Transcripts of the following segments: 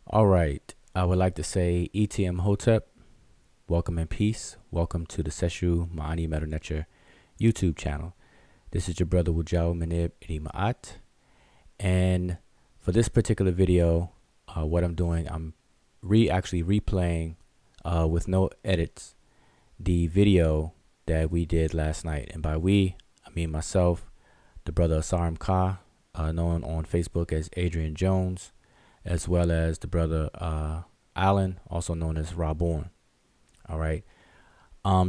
All right, I would like to say ETM Hotep, welcome and peace. Welcome to the Sesh Netcher YouTube channel. This is your brother Wudjau Adrean, and for this particular video, what I'm doing, I'm actually replaying with no edits the video that we did last night. And by we, I mean myself, the brother Asarim Ka, known on Facebook as Adrean Jones, as well as the brother Alan, also known as Raborn. All right.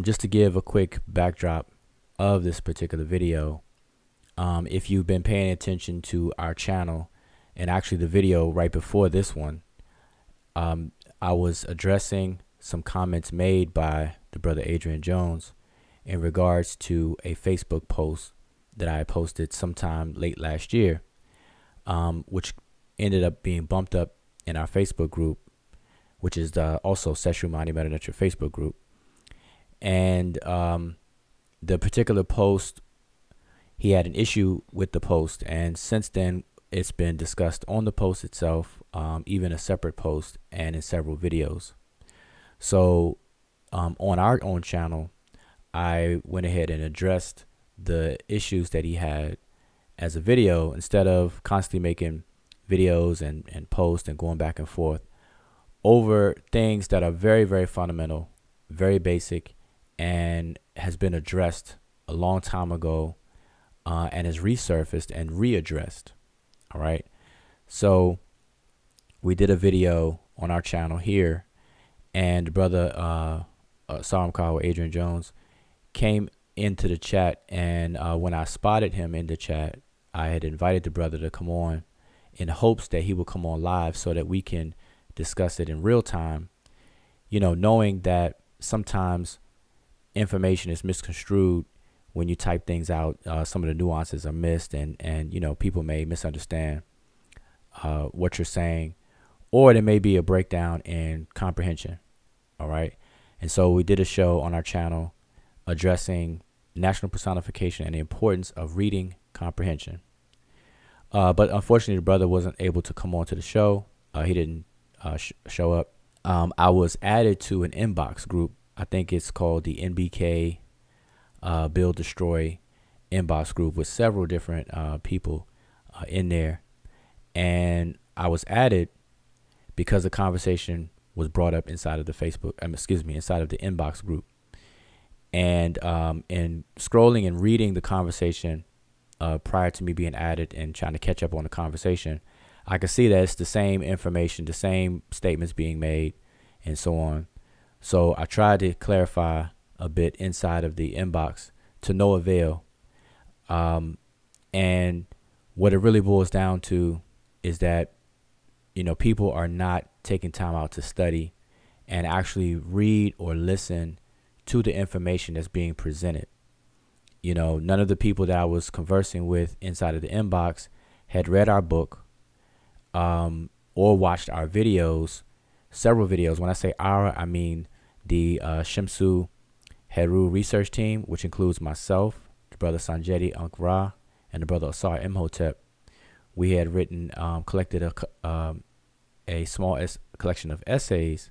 Just to give a quick backdrop of this particular video, if you've been paying attention to our channel, and actually the video right before this one, I was addressing some comments made by the brother Adrean Jones in regards to a Facebook post that I posted sometime late last year, which ended up being bumped up in our Facebook group, which is also Sesh Netcher Facebook group. And the particular post, he had an issue with the post, and since then it's been discussed on the post itself, even a separate post and in several videos. So on our own channel, I went ahead and addressed the issues that he had as a video, instead of constantly making videos and posts and going back and forth over things that are very, very fundamental, very basic, and has been addressed a long time ago, and has resurfaced and readdressed. All right. So we did a video on our channel here, and brother Asarim Ka, Adrean Jones, came into the chat, and when I spotted him in the chat, I had invited the brother to come on in hopes that he will come on live so that we can discuss it in real time, you know, knowing that sometimes information is misconstrued when you type things out. Some of the nuances are missed, and you know, people may misunderstand what you're saying, or there may be a breakdown in comprehension. All right. And so we did a show on our channel addressing national personification and the importance of reading comprehension. But unfortunately, the brother wasn't able to come on to the show. He didn't show up. I was added to an inbox group. I think it's called the NBK Build Destroy inbox group, with several different people in there. And I was added because the conversation was brought up inside of the Facebook, inside of the inbox group. And in scrolling and reading the conversation, prior to me being added and trying to catch up on the conversation, I could see that it's the same information, the same statements being made, and so on. So I tried to clarify a bit inside of the inbox to no avail. And what it really boils down to is that, people are not taking time out to study and actually read or listen to the information that's being presented. None of the people that I was conversing with inside of the inbox had read our book, or watched our videos, several videos. When I say our, I mean the Shimsu Heru research team, which includes myself, the brother Sanjeti Ankra, and the brother Asar Imhotep. We had collected a small collection of essays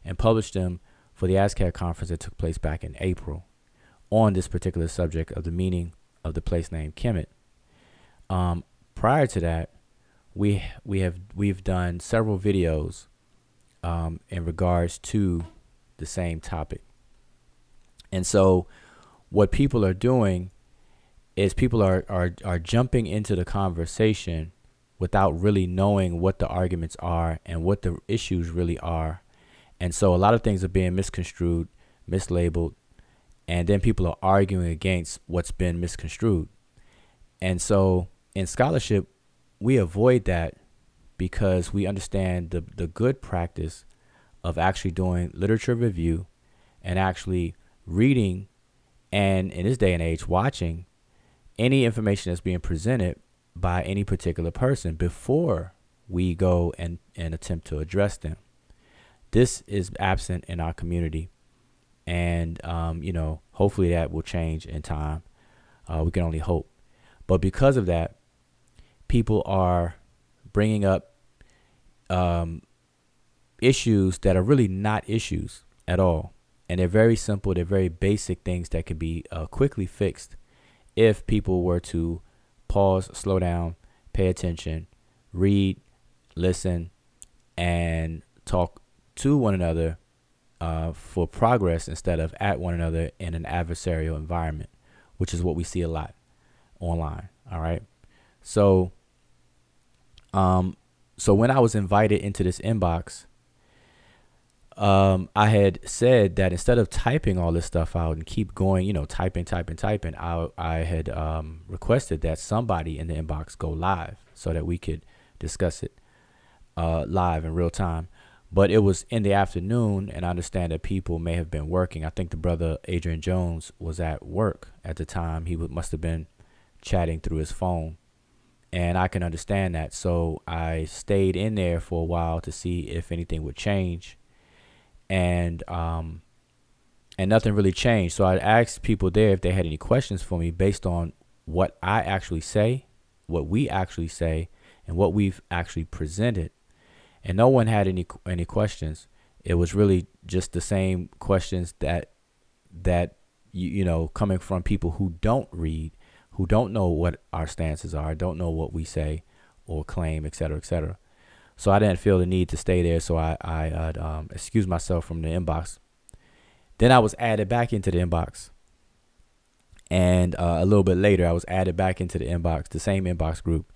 and published them for the ASCAD conference that took place back in April on this particular subject of the meaning of the place name Kemet. Prior to that, we've done several videos in regards to the same topic. And so what people are doing is people are jumping into the conversation without really knowing what the arguments are and what the issues really are. And so a lot of things are being misconstrued, mislabeled, and then people are arguing against what's been misconstrued. And so in scholarship, we avoid that because we understand the good practice of actually doing literature review and actually reading, and in this day and age, watching any information that's being presented by any particular person before we go and attempt to address them. This is absent in our community. And, hopefully that will change in time. We can only hope. But because of that, people are bringing up issues that are really not issues at all. And they're very simple. They're very basic things that can be quickly fixed if people were to pause, slow down, pay attention, read, listen, and talk to one another for progress instead of at one another in an adversarial environment, which is what we see a lot online. All right. So when I was invited into this inbox, I had said that instead of typing all this stuff out and keep going, typing, I had requested that somebody in the inbox go live so that we could discuss it live in real time. But it was in the afternoon, and I understand that people may have been working. I think the brother Adrean Jones was at work at the time. He must have been chatting through his phone, and I can understand that. So I stayed in there for a while to see if anything would change. And nothing really changed. So I asked people there if they had any questions for me based on what I actually say, what we actually say, and what we've actually presented. And no one had any questions. It was really just the same questions that coming from people who don't read, who don't know what our stances are, don't know what we say or claim, et cetera, et cetera. So I didn't feel the need to stay there. So I excused myself from the inbox. Then I was added back into the inbox. And a little bit later, I was added back into the inbox, the same inbox group.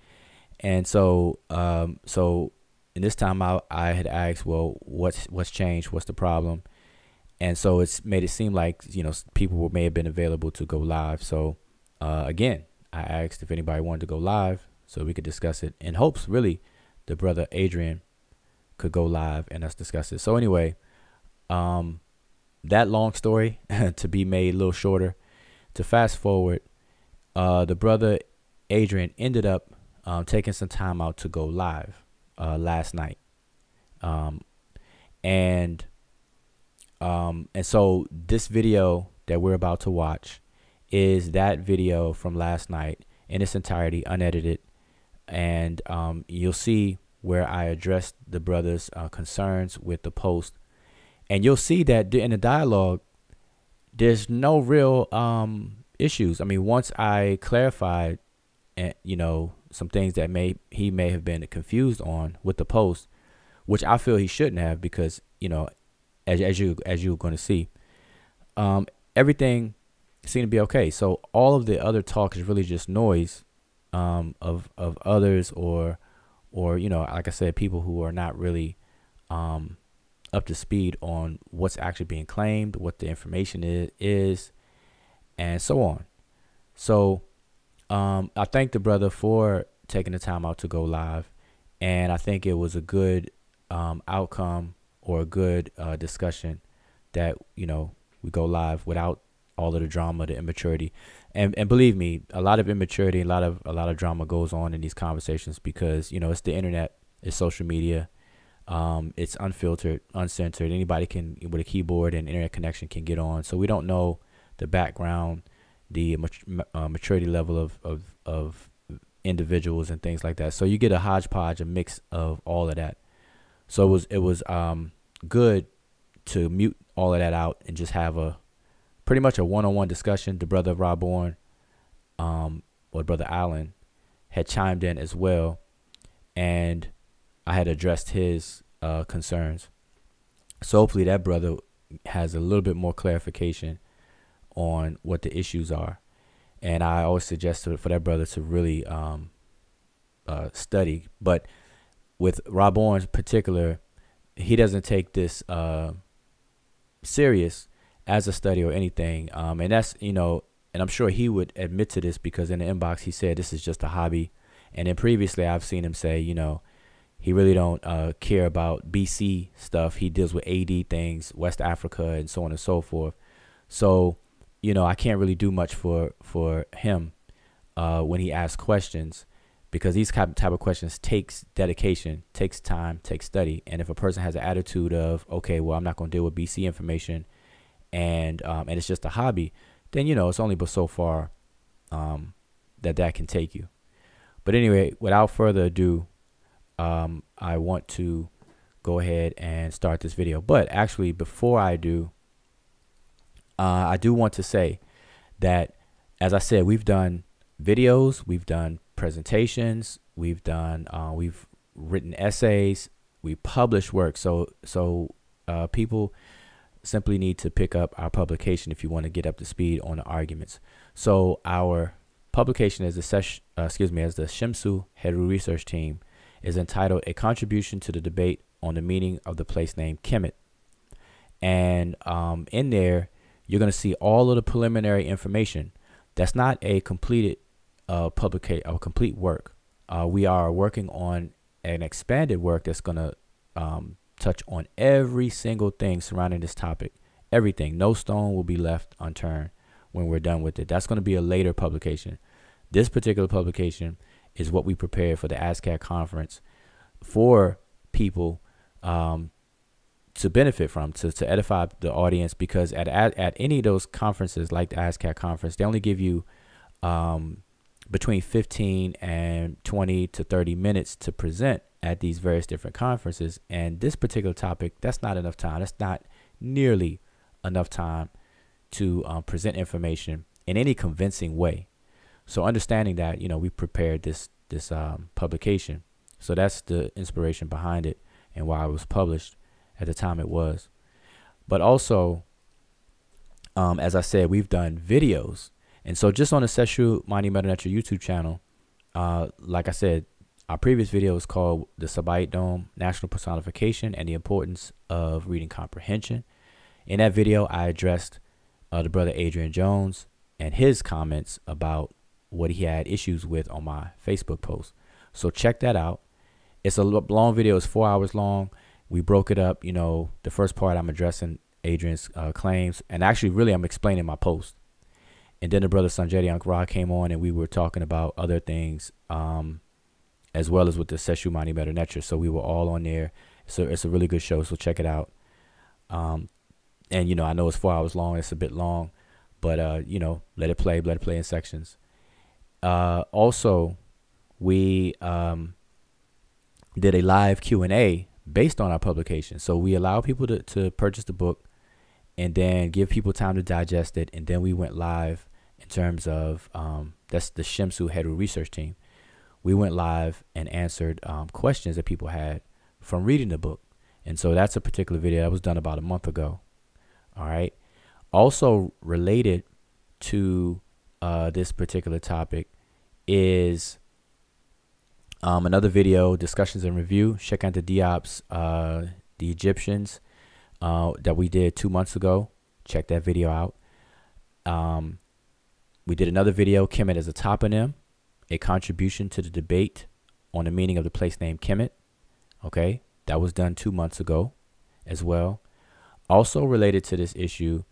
And so in this time I had asked, well, what's changed? What's the problem? And so it's made it seem like, people may have been available to go live. So again, I asked if anybody wanted to go live so we could discuss it in hopes, really, the brother Adrian could go live and us discuss it. So anyway, that long story to be made a little shorter, to fast forward, the brother Adrian ended up taking some time out to go live last night. And so this video that we're about to watch is that video from last night in its entirety, unedited. And you'll see where I addressed the brother's concerns with the post. And you'll see that in the dialogue, there's no real issues. I mean, once I clarified, some things that he may have been confused on with the post, which I feel he shouldn't have, because, as you're going to see, everything seemed to be okay. So all of the other talk is really just noise of others or like I said, people who are not really up to speed on what's actually being claimed, what the information is, and so on. So I thank the brother for taking the time out to go live, and I think it was a good outcome, or a good discussion, that we go live without all of the drama, the immaturity, and believe me, a lot of immaturity, a lot of drama goes on in these conversations, because it's the internet, it's social media, it's unfiltered, uncensored. Anybody can, with a keyboard and internet connection, can get on. So we don't know the background, the maturity level of individuals and things like that. So you get a hodgepodge, a mix of all of that. So it was good to mute all of that out and just have pretty much a one-on-one discussion. The brother Rob Bourne, or brother Allen, had chimed in as well, and I had addressed his concerns. So hopefully that brother has a little bit more clarification on what the issues are. And I always suggest for that brother to really study. But with Rob Bourne in particular, he doesn't take this serious as a study or anything. And that's, and I'm sure he would admit to this, because in the inbox he said this is just a hobby. And then previously I've seen him say, he really don't care about BC stuff. He deals with AD things, West Africa, and so on and so forth. So, I can't really do much for him when he asks questions, because these type of questions takes dedication, takes time, takes study. And if a person has an attitude of, okay, well, I'm not going to deal with BC information, and it's just a hobby, then, it's only but so far that can take you. But anyway, without further ado, I want to go ahead and start this video. But actually, before I do want to say that, as I said, we've done videos, we've done presentations, we've written essays, we publish work. So people simply need to pick up our publication if you want to get up to speed on the arguments. So our publication as the Shimsu Heru Research Team is entitled "A Contribution to the Debate on the Meaning of the Place Name Kemet." And in there, you're going to see all of the preliminary information. That's not a completed complete work. We are working on an expanded work that's going to touch on every single thing surrounding this topic. Everything. No stone will be left unturned when we're done with it. That's going to be a later publication. This particular publication is what we prepared for the ASCAC conference for people to benefit from, to edify the audience, because at any of those conferences like the ASCAC conference, they only give you between 15 and 20 to 30 minutes to present at these various different conferences. And this particular topic, that's not enough time. That's not nearly enough time to present information in any convincing way. So understanding that, we prepared this publication. So that's the inspiration behind it and why it was published at the time it was. But also, as I said, we've done videos. And so just on the Seshu mdw-ntr YouTube channel, like I said, our previous video was called The Sabaite Dome, National Personification and the Importance of Reading Comprehension. In that video, I addressed the brother Adrean Jones and his comments about what he had issues with on my Facebook post. So check that out. It's a long video. It's 4 hours long. We broke it up. The first part I'm addressing Adrian's claims, and actually really I'm explaining my post. And then the brother Sanjay Ankara came on, and we were talking about other things, as well as with the Sesh Netcher. So we were all on there. So it's a really good show. So check it out. And I know it's 4 hours long. It's a bit long, but let it play in sections. Also, we did a live Q&A based on our publication. So we allow people to purchase the book and then give people time to digest it. And then we went live in terms of, that's the Shimsu Heru Research Team. We went live and answered questions that people had from reading the book. And so that's a particular video that was done about a month ago. All right. Also related to this particular topic is another video, Discussions and Review, Sheikh Anta Diop's The Egyptians. that we did 2 months ago. Check that video out. We did another video, Kemet as a toponym, a contribution to the debate on the meaning of the place name Kemet. Okay, that was done 2 months ago as well. Also related to this issue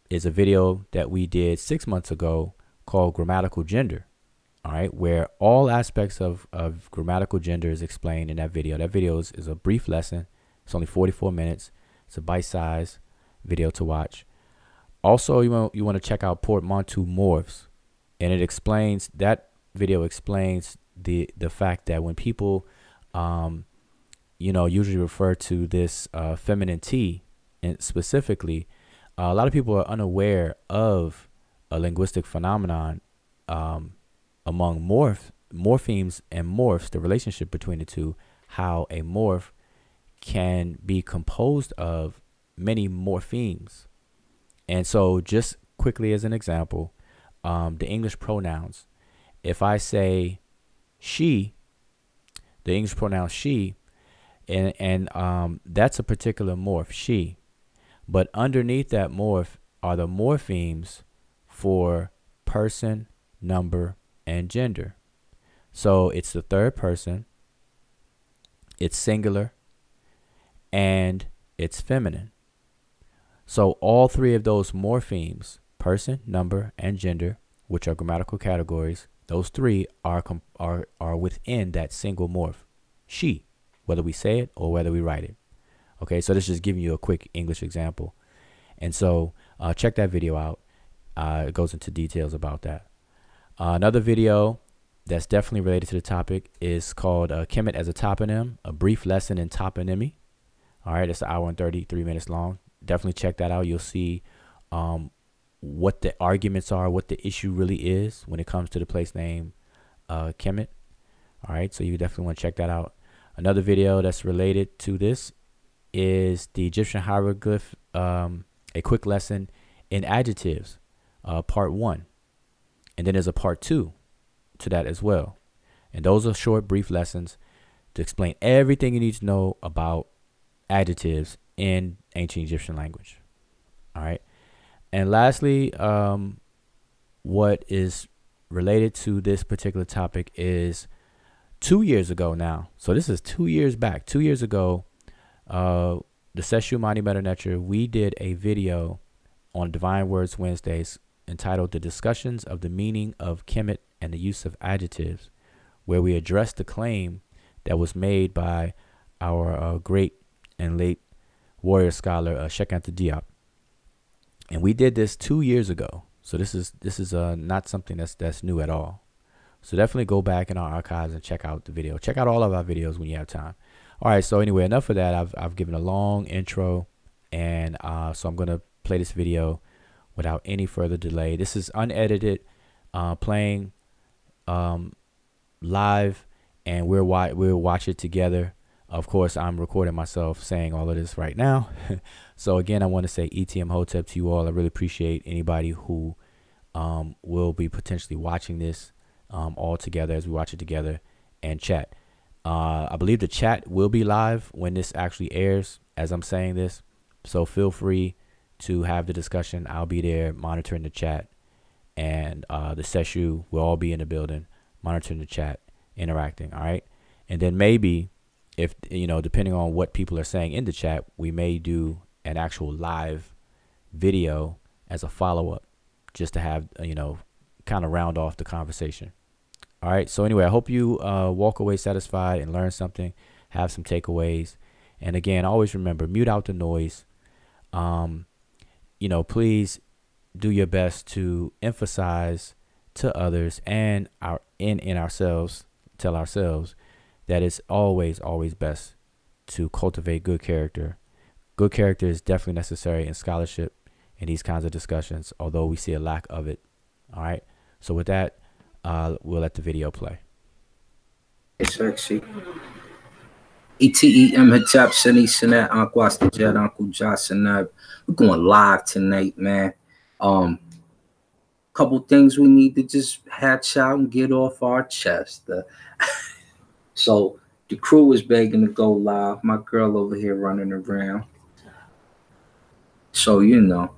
is a video that we did 6 months ago called Grammatical Gender. All right, where all aspects of grammatical gender is explained in that video. That video is a brief lesson. It's only 44 minutes. It's a bite-sized video to watch. Also, you want to check out portmanteau morphs, and it explains, that video explains the fact that when people usually refer to this feminine T, and specifically, a lot of people are unaware of a linguistic phenomenon among morphemes and morphs, the relationship between the two, how a morph can be composed of many morphemes. And so just quickly as an example, the English pronouns, if I say she, the English pronoun she, and that's a particular morph, she, but underneath that morph are the morphemes for person, number, and gender. So it's the third person, it's singular, and it's feminine. So all three of those morphemes, person, number, and gender, which are grammatical categories, those three are within that single morph, she, whether we say it or whether we write it. Okay, so this is just giving you a quick English example. And so check that video out. It goes into details about that. Another video that's definitely related to the topic is called Kemet as a toponym, a brief lesson in toponymy. All right, it's an hour and 33 minutes long. Definitely check that out. You'll see what the arguments are, what the issue really is when it comes to the place name Kemet. All right, so you definitely want to check that out. Another video that's related to this is the Egyptian hieroglyph, a quick lesson in adjectives, part 1. And then there's a part 2 to that as well. And those are short, brief lessons to explain everything you need to know about adjectives in ancient Egyptian language. All right. And lastly, what is related to this particular topic is 2 years ago now. So this is 2 years back. 2 years ago, the Sesh mdw-ntr, we did a video on Divine Words Wednesdays entitled The Discussions of the Meaning of Kemet and the Use of Adjectives, where we addressed the claim that was made by our great and late warrior scholar Shekinah Diop. And we did this 2 years ago. So this is not something that's new at all. So definitely go back in our archives and check out the video. Check out all of our videos when you have time. All right, so anyway, enough of that. I've given a long intro, and so I'm going to play this video without any further delay. This is unedited, playing live, and we'll watch it together. Of course, I'm recording myself saying all of this right now. So again, I want to say ETM Hotep to you all. I really appreciate anybody who will be potentially watching this all together as we watch it together and chat. I believe the chat will be live when this actually airs as I'm saying this. So feel free to have the discussion. I'll be there monitoring the chat, and the Sesh will all be in the building monitoring the chat, interacting. All right. And then maybe, if depending on what people are saying in the chat, we may do an actual live video as a follow-up, just to have kind of round off the conversation. All right, so anyway, I hope you walk away satisfied and learn something, have some takeaways. And again, always remember, mute out the noise. Please do your best to emphasize to others and in ourselves, tell ourselves that it's always best to cultivate good character. Good character is definitely necessary in scholarship in these kinds of discussions, although we see a lack of it. All right, so with that, we'll let the video play. Sexy. ETEM Hotep Sini Sinet Uncle Jet Uncle Johnson. We're going live tonight, man. Couple things we need to just hatch out and get off our chest. So The crew is begging to go live. My girl over here running around. So, you know,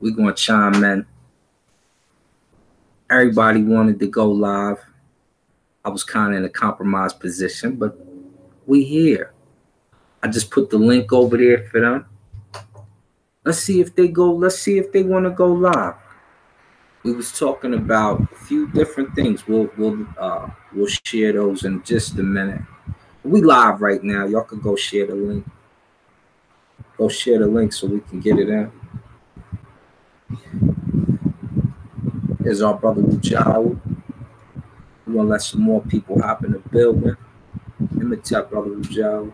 we're going to chime in. Everybody wanted to go live. I was kind of in a compromised position, but we here. I just put the link over there for them. Let's see if they go. Let's see if they want to go live. We was talking about a few different things. We'll share those in just a minute. We live right now. Y'all can go share the link. Go share the link so we can get it in. Here's our brother Wudjau. We're gonna let some more people hop in the building. Let me tell brother Wudjau.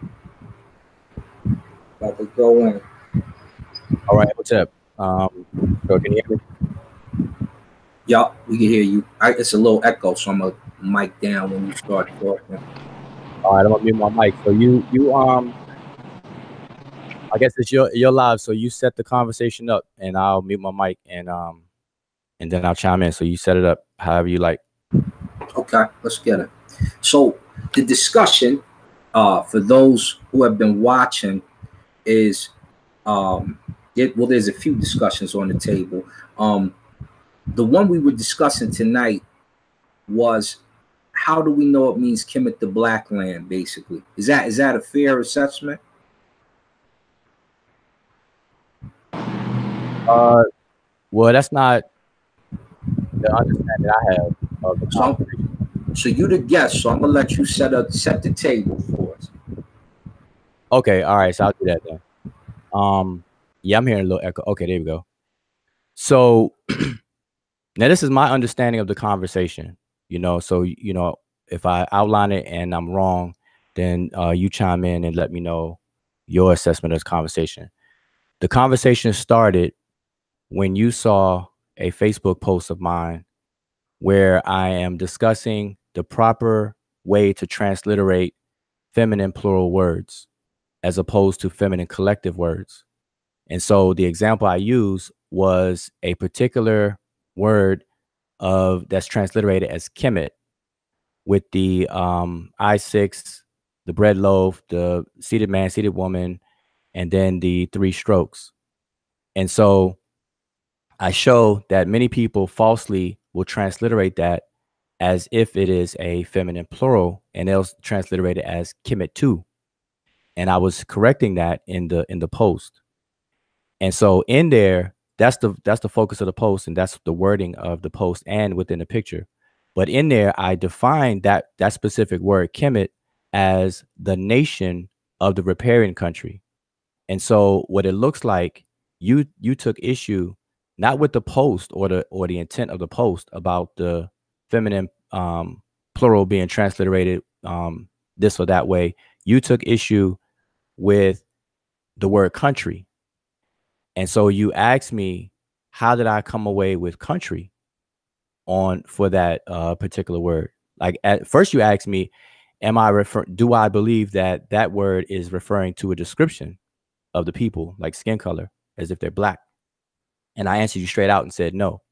About to go in. All right, what's up? So can you hear me? Yeah, we can hear you. It's a little echo, so I'm gonna mic down when you start talking. All right, I'm gonna mute my mic. So you I guess it's your live. So you set the conversation up, and I'll mute my mic, and then I'll chime in. So you set it up however you like. Okay, let's get it. So the discussion, for those who have been watching, is there's a few discussions on the table. The one we were discussing tonight was, how do we know it means Kemet the Black Land? Basically, is that a fair assessment? Well, that's not the understanding I have of the conversation. So you the guest, so I'm gonna let you set the table for us. Okay, all right, so I'll do that then. Yeah, I'm hearing a little echo. Okay, there we go. So now this is my understanding of the conversation, you know. So, you know, if I outline it and I'm wrong, then you chime in and let me know your assessment of this conversation. The conversation started when you saw a Facebook post of mine where I am discussing the proper way to transliterate feminine plural words as opposed to feminine collective words. And so the example I used was a particular word that's transliterated as Kemet, with the I6, the bread loaf, the seated man, seated woman, and then the 3 strokes. And so I show that many people falsely will transliterate that as if it is a feminine plural, and they'll transliterate it as Kemet 2. And I was correcting that in the post. And so in there, that's the focus of the post, and that's the wording of the post and within the picture. But in there, I defined that specific word Kemet as the nation of the riparian country. And so what it looks like, you took issue not with the post or the intent of the post about the feminine plural being transliterated this or that way. You took issue with the word country. And so you asked me, how did I come away with country for that particular word? Like at first you asked me, do I believe that word is referring to a description of the people, like skin color, as if they're black? And I answered you straight out and said, no,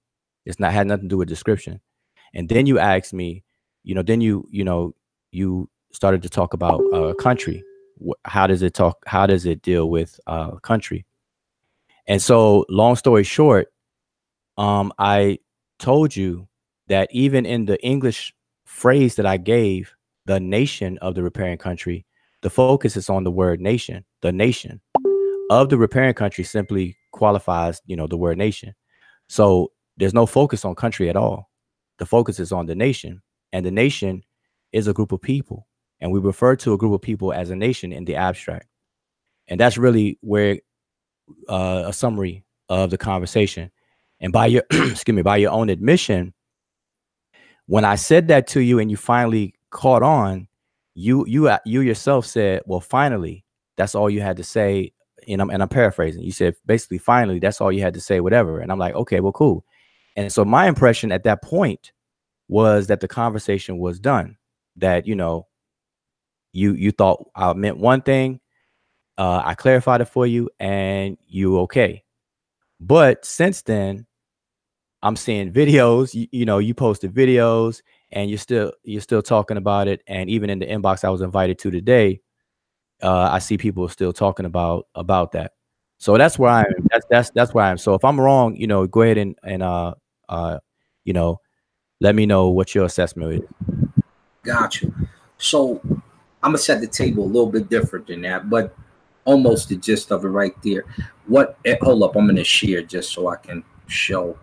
had nothing to do with description. And then you asked me, then you started to talk about country. How does it deal with country? And so long story short, I told you that even in the English phrase that I gave, the nation of the riparian country, the focus is on the word nation. The nation of the riparian country simply qualifies, the word nation. So there's no focus on country at all. The focus is on the nation, and the nation is a group of people. And we refer to a group of people as a nation in the abstract. And that's really where a summary of the conversation. And by your by your own admission, when I said that to you and you finally caught on, you yourself said, well, finally, that's all you had to say. And I'm paraphrasing. You said basically, finally, that's all you had to say, whatever. And I'm like, okay, well, cool. And so my impression at that point was that the conversation was done, that, you thought I meant one thing. I clarified it for you and you okay. But since then, I'm seeing videos, you posted videos and you're still talking about it. And even in the inbox I was invited to today, I see people still talking about that. So that's where I am. That's where I am. So if I'm wrong, you know, go ahead and you know, let me know what your assessment is. Got you. So I'm gonna set the table a little bit different than that, but almost the gist of it right there. Hold up, I'm gonna share just so I can show.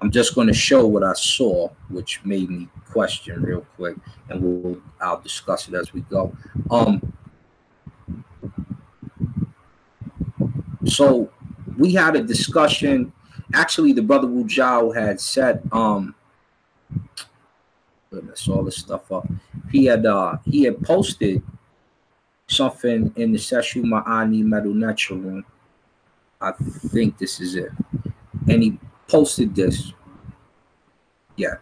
I'm just gonna show what I saw, which made me question real quick, and I'll discuss it as we go. So we had a discussion. Actually, the brother Wudjau had said, goodness, all this stuff up. He had posted something in the Sesh mdw-ntr room. I think this is it. And he posted this. Yeah.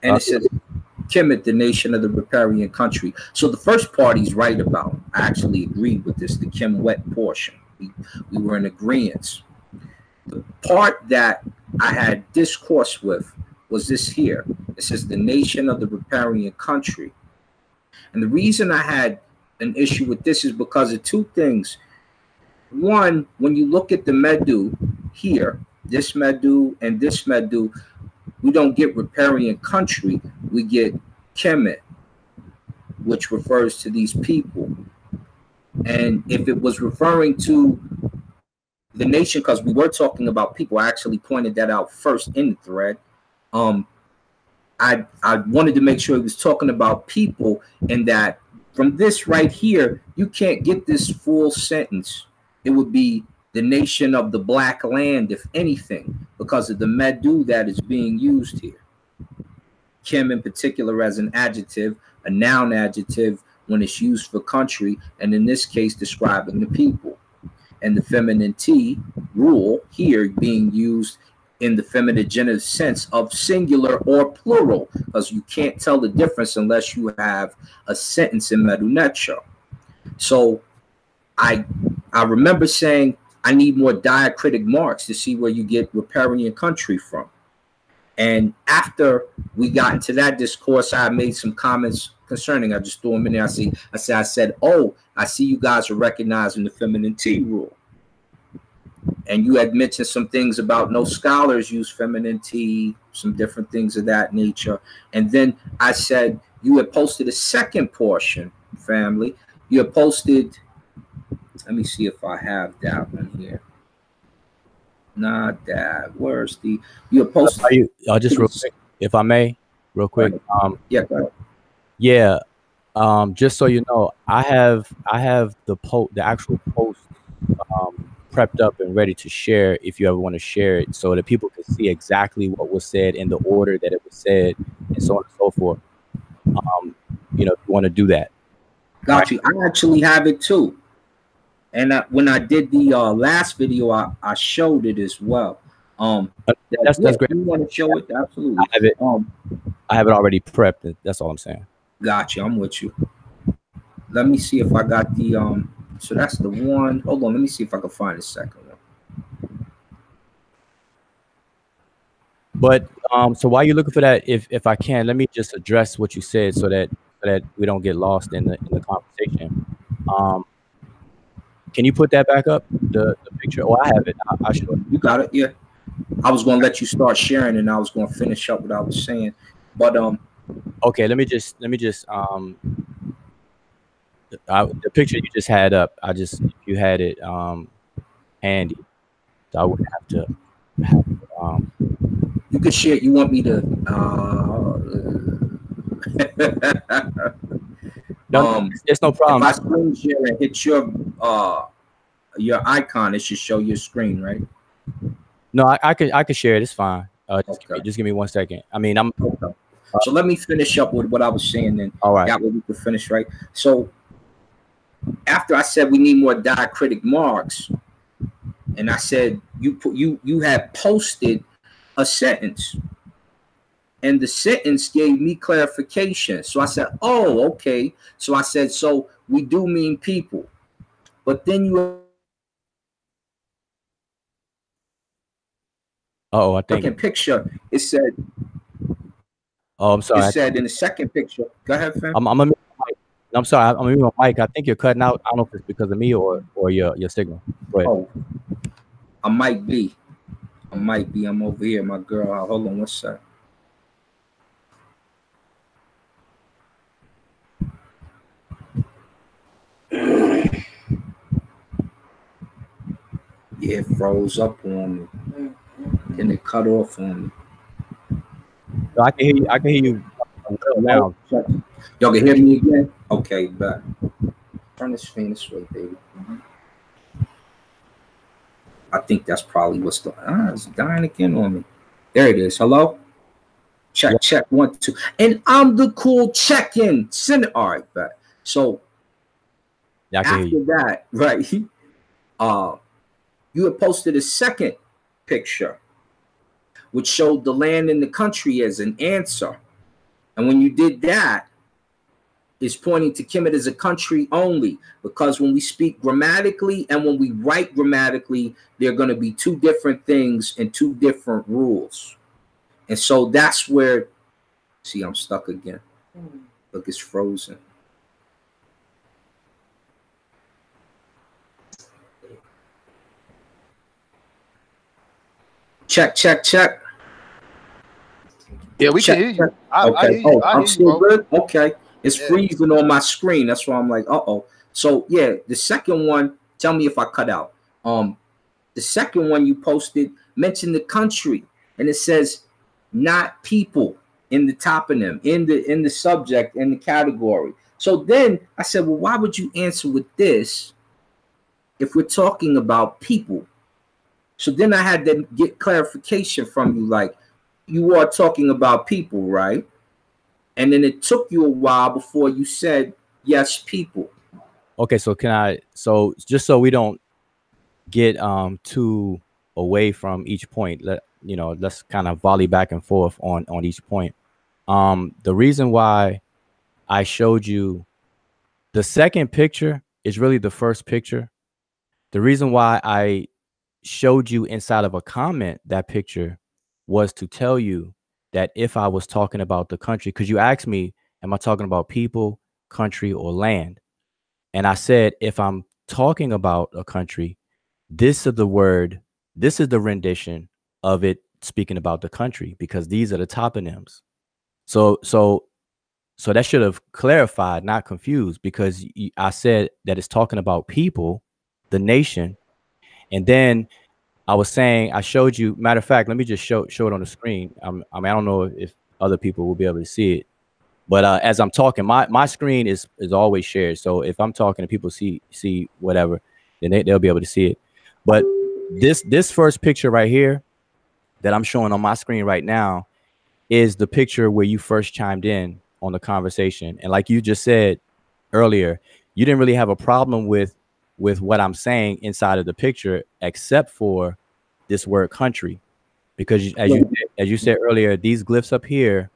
And it says, Kemet, the nation of the riparian country. So the first part he's right about. I actually agreed with this, the Kemet portion. We were in agreement. The part that I had discourse with was this here. It says the nation of the riparian country. And the reason I had an issue with this is because of two things. One, when you look at the Medew here, this Medew and this Medew, we don't get riparian country, we get Kemet, which refers to these people. And if it was referring to the nation, because we were talking about people, I actually pointed that out first in the thread. I wanted to make sure he was talking about people, and that from this right here, you can't get this full sentence. It would be the nation of the black land, if anything, because of the Medew that is being used here. Kim in particular as an adjective, a noun adjective when it's used for country, and in this case describing the people. And the feminine T rule here being used in the feminine genitive sense of singular or plural, because you can't tell the difference unless you have a sentence in mdw-ntr. So I remember saying I need more diacritic marks to see where you get riparian country from. And after we got into that discourse, I made some comments concerning. I just threw them in there. I said, oh, I see you guys are recognizing the feminine T rule. And you had mentioned some things about no scholars use feminine T, some different things of that nature. And then I said, you had posted a second portion, family. You had posted, let me see if I have that one here. Not that. Where's the, you had posted. Just real quick, if I may, real quick. Yeah, go ahead. Yeah. Just so you know, I have the actual post prepped up and ready to share if you ever want to share it, so that people can see exactly what was said in the order that it was said, and so on and so forth. You know, if you want to do that. Got you. I actually have it too. And when I did the last video, I showed it as well. That's great. You want to show it? Absolutely. I have it. I have it already prepped. That's all I'm saying. Got you. I'm with you. Let me see if I got the so that's the one. Hold on. Let me see if I can find the second one. But so while you're looking for that, if I can, let me just address what you said so that we don't get lost in the conversation. Can you put that back up, the picture? Oh, I have it. I'll show it. You got it. Yeah. I was going to let you start sharing, and I was going to finish up what I was saying. But okay, let me just the picture you just had up. If you had it handy, so I wouldn't have to. You could share. You want me to? No, it's no problem. If I screen share and hit your icon, it should show your screen, right? No, I could share it. It's fine. Just give me 1 second. I mean, I'm. Okay. So let me finish up with what I was saying, then. All right. That way we could finish, right? So after I said we need more diacritic marks, and I said you had posted a sentence, and the sentence gave me clarification. So I said, oh, okay. So I said, so we do mean people, but then you. Oh, I think. Second picture, it said Oh, I'm You sorry. said in the second picture. Go ahead, fam. I'm a I'm sorry. I'm moving my mic. I think you're cutting out. I don't know if it's because of me or your signal. Go ahead. Oh, I might be. I'm over here. My girl. Hold on one sec. Yeah, it froze up on me. Then it cut off on me. So I can hear you. I can hear you now. Y'all can hear me again? Okay, back. Turn this fan this way, baby. I think that's probably what's the it's dying again on me. There it is. Hello? Check, Yeah. check, 1, 2. And I'm the cool check-in. Send it. All right, back. So Yeah, I can hear after you. that, right? You had posted a second picture, which showed the land and the country as an answer. And when you did that, it's pointing to Kemet as a country only, because when we speak grammatically and when we write grammatically, they're going to be two different things and two different rules. And so that's where, see, I'm stuck again. Look, it's frozen. Check, check, check. Yeah, we can hear you. I hear you. I'm still good? Okay. It's Yeah. freezing on my screen. That's why I'm like, uh-oh. So, yeah, the second one, tell me if I cut out. The second one you posted mentioned the country, and it says not people in the toponym, in the subject, in the category. So then I said, well, why would you answer with this if we're talking about people? So then I had to get clarification from you, like, you are talking about people, right? And then it took you a while before you said, yes, people. Okay, so so just so we don't get too away from each point, let's kind of volley back and forth on each point. The reason why I showed you the second picture is really the first picture. The reason why I showed you inside of a comment that picture was to tell you that if I was talking about the country, because you asked me, am I talking about people, country, or land? And I said, if I'm talking about a country, this is the rendition of it speaking about the country, because these are the toponyms. So that should have clarified, not confused, because I said that it's talking about people, the nation, and then I was saying, I showed you. Matter of fact, let me just show it on the screen. I mean, I don't know if other people will be able to see it, but as I'm talking, my screen is always shared. So if I'm talking and people see whatever, then they'll be able to see it. But this first picture right here that I'm showing on my screen right now is the picture where you first chimed in on the conversation. And like you just said earlier, you didn't really have a problem with what I'm saying inside of the picture, except for this word country, because as you said earlier, these glyphs up here,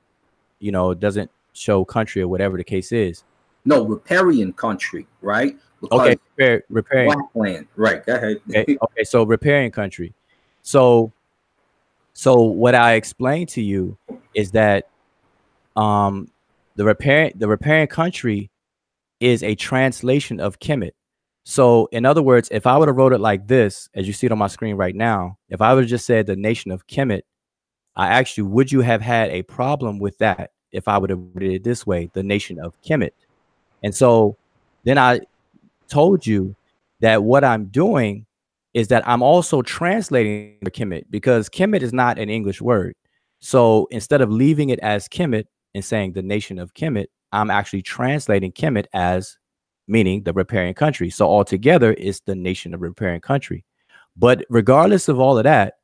doesn't show country or whatever the case is. No, riparian country, right? Because okay, repairing land, right? Go ahead. Okay, so repairing country. So what I explained to you is that the repairing country is a translation of Kemet. So in other words, if I would have wrote it like this, as you see it on my screen right now, if I would have just said the nation of Kemet, would you have had a problem with that if I would have written it this way, the nation of Kemet? And so then I told you that what I'm doing is that I'm also translating the Kemet, because Kemet is not an English word. So instead of leaving it as Kemet and saying the nation of Kemet, I'm actually translating Kemet as meaning the repairing country. So altogether, it's the nation of repairing country. But regardless of all of that,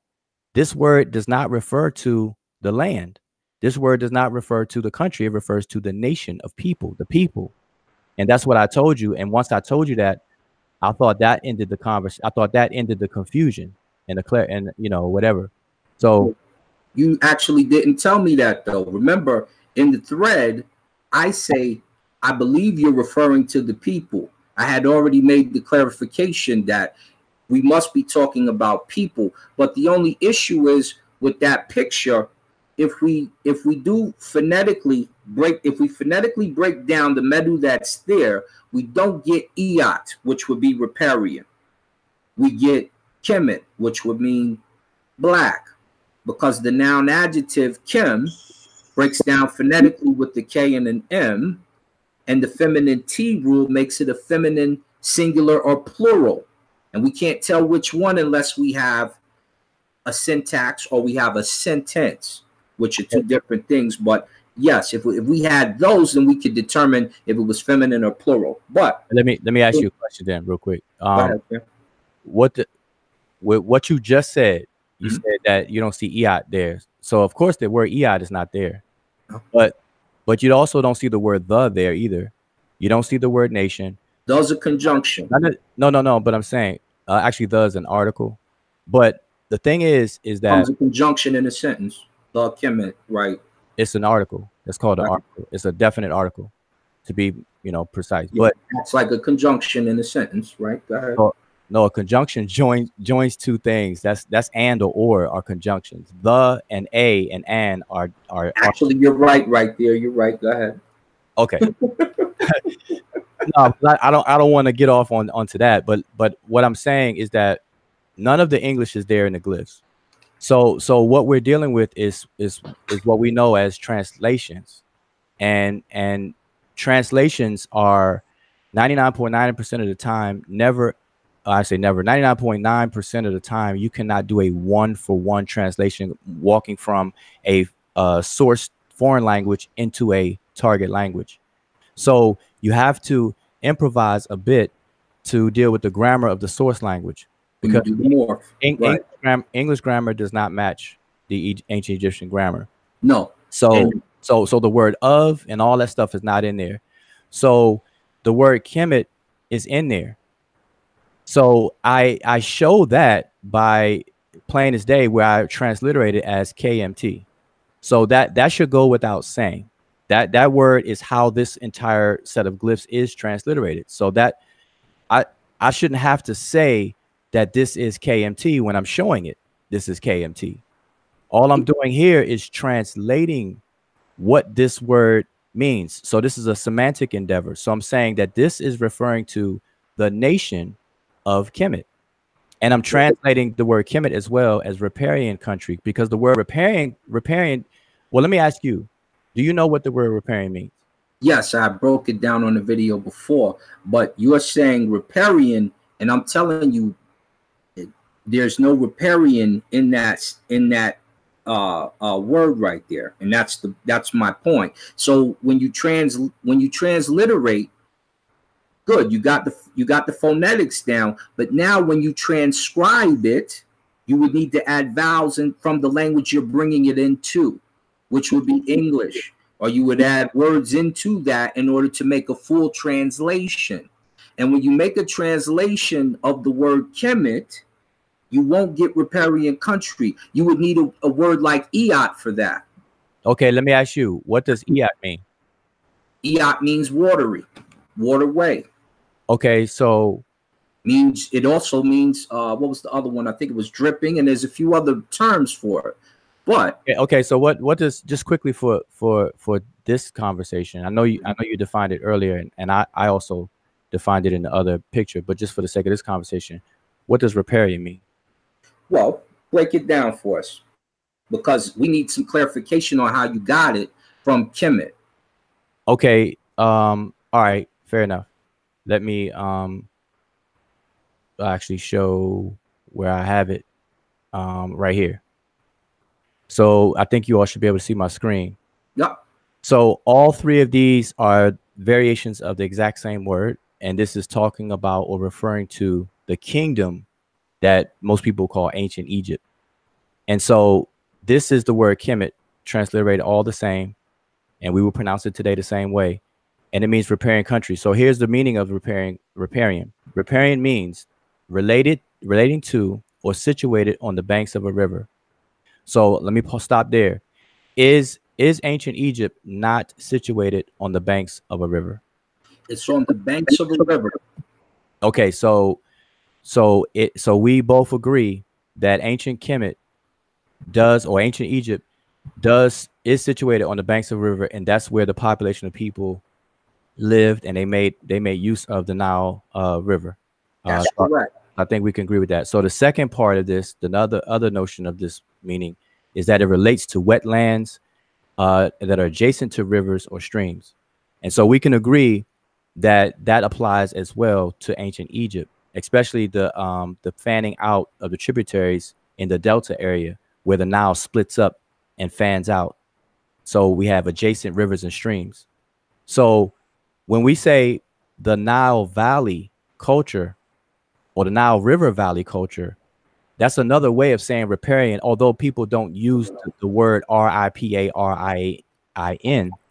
this word does not refer to the land. This word does not refer to the country. It refers to the nation of people, the people. And that's what I told you. And once I told you that, I thought that ended the conversation. I thought that ended the confusion and whatever. So you actually didn't tell me that, though. Remember, in the thread, I say, I believe you're referring to the people. I had already made the clarification that we must be talking about people. But the only issue is with that picture, if we do phonetically break, if we phonetically break down the Medew that's there, we don't get Iat, which would be riparian. We get Kemet, which would mean black, because the noun adjective Kem breaks down phonetically with the K and an M, and the feminine T rule makes it a feminine singular or plural. And we can't tell which one unless we have a syntax or we have a sentence, which are two different things. But yes, if we had those, then we could determine if it was feminine or plural. But let me ask you a question then, real quick. What you just said, you said that you don't see Iat there. So of course the word Iat is not there, but you also don't see the word the there either. You don't see the word nation. Those are conjunction. No. But I'm saying actually the is an article. But the thing is that it's a conjunction in a sentence. The Kemet, right? It's an article. It's called an article. It's a definite article, to be precise. Yeah, but it's like a conjunction in a sentence, right? Go ahead. No, a conjunction joins two things. That's and or are conjunctions. The and a and an are actually you're right there. You're right. Go ahead. Okay. No, I don't want to get off onto that, but what I'm saying is that none of the English is there in the glyphs. So what we're dealing with is what we know as translations, and translations are 99.9% of the time never. I say never. 99.9% of the time, you cannot do a one-for-one translation, walking from a source foreign language into a target language. So you have to improvise a bit to deal with the grammar of the source language, because English grammar does not match the ancient Egyptian grammar. No. So the word of and all that stuff is not in there. So the word Kemet is in there. So I show that by plain as day, where I transliterate it as KMT. So that should go without saying. That word is how this entire set of glyphs is transliterated. So that I shouldn't have to say that this is KMT when I'm showing it. This is KMT. All I'm doing here is translating what this word means. So this is a semantic endeavor. So I'm saying that this is referring to the nation of Kemet. And I'm translating the word Kemet as well as riparian country, because the word riparian, well, let me ask you, do you know what the word riparian means? Yes, I broke it down on the video before, but you're saying riparian, and I'm telling you, there's no riparian in that word right there, and that's my point. So when you transliterate, good, you got the phonetics down, but now when you transcribe it, you would need to add vowels from the language you're bringing it into, which would be English, or you would add words into that in order to make a full translation. And when you make a translation of the word Kemet, you won't get riparian country. You would need a word like Iat for that. Okay, let me ask you, what does Iat mean? Iat means watery, waterway. Okay, so it also means what was the other one? I think it was dripping, and there's a few other terms for it. But okay, so what does, just quickly for this conversation, I know you defined it earlier, and I also defined it in the other picture, but just for the sake of this conversation, what does riparian mean? Well, break it down for us, because we need some clarification on how you got it from Kemet. Okay, all right, fair enough. Let me actually show where I have it right here. So I think you all should be able to see my screen. Yep. So all three of these are variations of the exact same word, and this is talking about or referring to the kingdom that most people call ancient Egypt. And so this is the word Kemet, transliterated all the same, and we will pronounce it today the same way. And it means riparian country. So here's the meaning of riparian. Riparian means relating to or situated on the banks of a river. So let me stop there. Is ancient Egypt not situated on the banks of a river? It's on the banks of a river. Okay, so we both agree that ancient Kemet does, or ancient Egypt is situated on the banks of a river, and that's where the population of people lived, and they made use of the Nile River. That's correct. I think we can agree with that. So the second part of this, the other notion of this meaning, is that it relates to wetlands that are adjacent to rivers or streams, and so we can agree that that applies as well to ancient Egypt, especially the fanning out of the tributaries in the delta area where the Nile splits up and fans out. So we have adjacent rivers and streams. So when we say the Nile Valley culture or the Nile River Valley culture, that's another way of saying riparian, although people don't use the word RIPARIAN,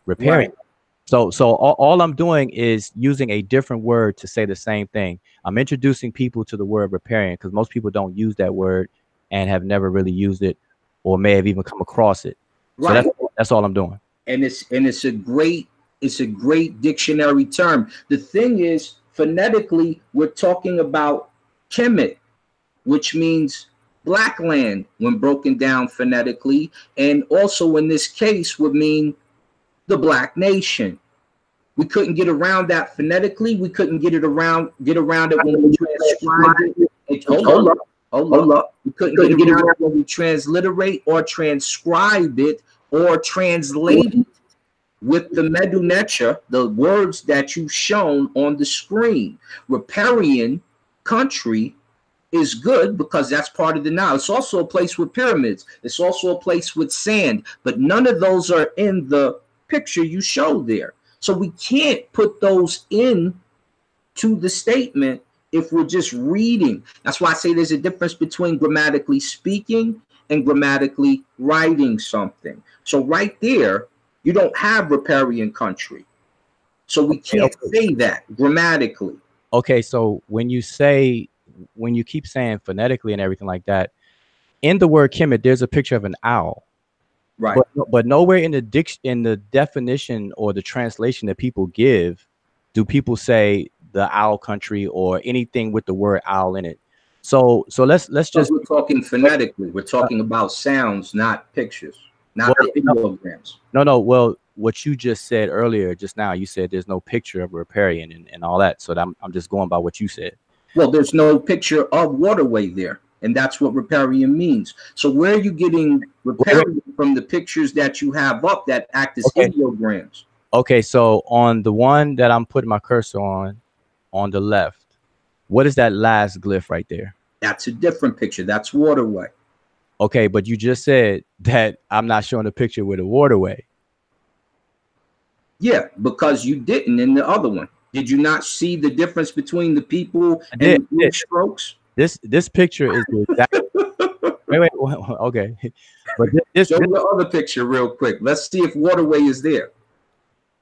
riparian. Right. So all I'm doing is using a different word to say the same thing. I'm introducing people to the word riparian because most people don't use that word and have never really used it or may have even come across it. Right. So that's all I'm doing. And it's a great dictionary term. The thing is, phonetically, we're talking about Kemet, which means black land when broken down phonetically, and also in this case would mean the black nation. We couldn't get around that phonetically. We couldn't get around it when we transcribed it. Hold up. We couldn't get around it when we transliterate or transcribe it or translate it with the Medew Netcher, the words that you've shown on the screen. Riparian country is good because that's part of the Nile. It's also a place with pyramids. It's also a place with sand, but none of those are in the picture you showed there. So we can't put those in to the statement if we're just reading. That's why I say there's a difference between grammatically speaking and grammatically writing something. So right there, you don't have riparian country. So we can't say that grammatically. Okay, so when you keep saying phonetically and everything like that, in the word Kemet, there's a picture of an owl. Right. But nowhere in the definition or the translation that people give do people say the owl country or anything with the word owl in it. So let's just, we're talking phonetically. We're talking about sounds, not pictures, not ideograms. No. Well, what you just said earlier, just now, you said there's no picture of a riparian and all that. So I'm just going by what you said. Well, there's no picture of waterway there. And that's what riparian means. So where are you getting riparian from the pictures that you have up that act as ideograms? Okay, so on the one that I'm putting my cursor on the left, what is that last glyph right there? That's a different picture. That's waterway. Okay, but you just said that I'm not showing a picture with a waterway. Yeah, because you didn't in the other one. Did you not see the difference between the people and the blue strokes? This picture is the exact wait, okay. But show the other picture real quick. Let's see if waterway is there.